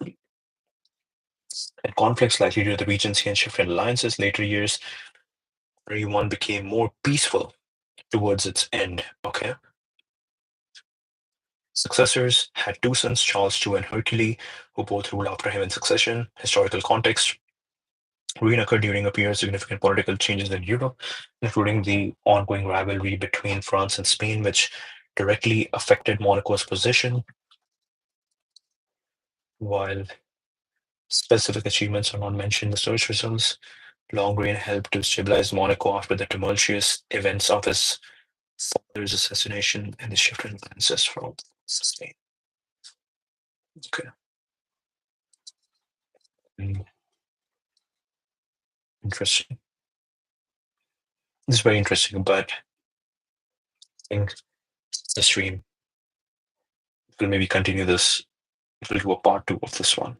and conflicts likely due to the regency and shift in alliances. Later years, everyone became more peaceful towards its end. Okay. Successors had two sons, Charles II and Hercule, who both ruled after him in succession. Historical context. Reign occurred during a period of significant political changes in Europe, including the ongoing rivalry between France and Spain, which directly affected Monaco's position, while specific achievements are not mentioned in the search results. Long reign helped to stabilize Monaco after the tumultuous events of his father's assassination and the shift in alliances from Spain. Okay. Interesting. This is very interesting, but I think the stream will maybe continue this. We'll do a part two of this one.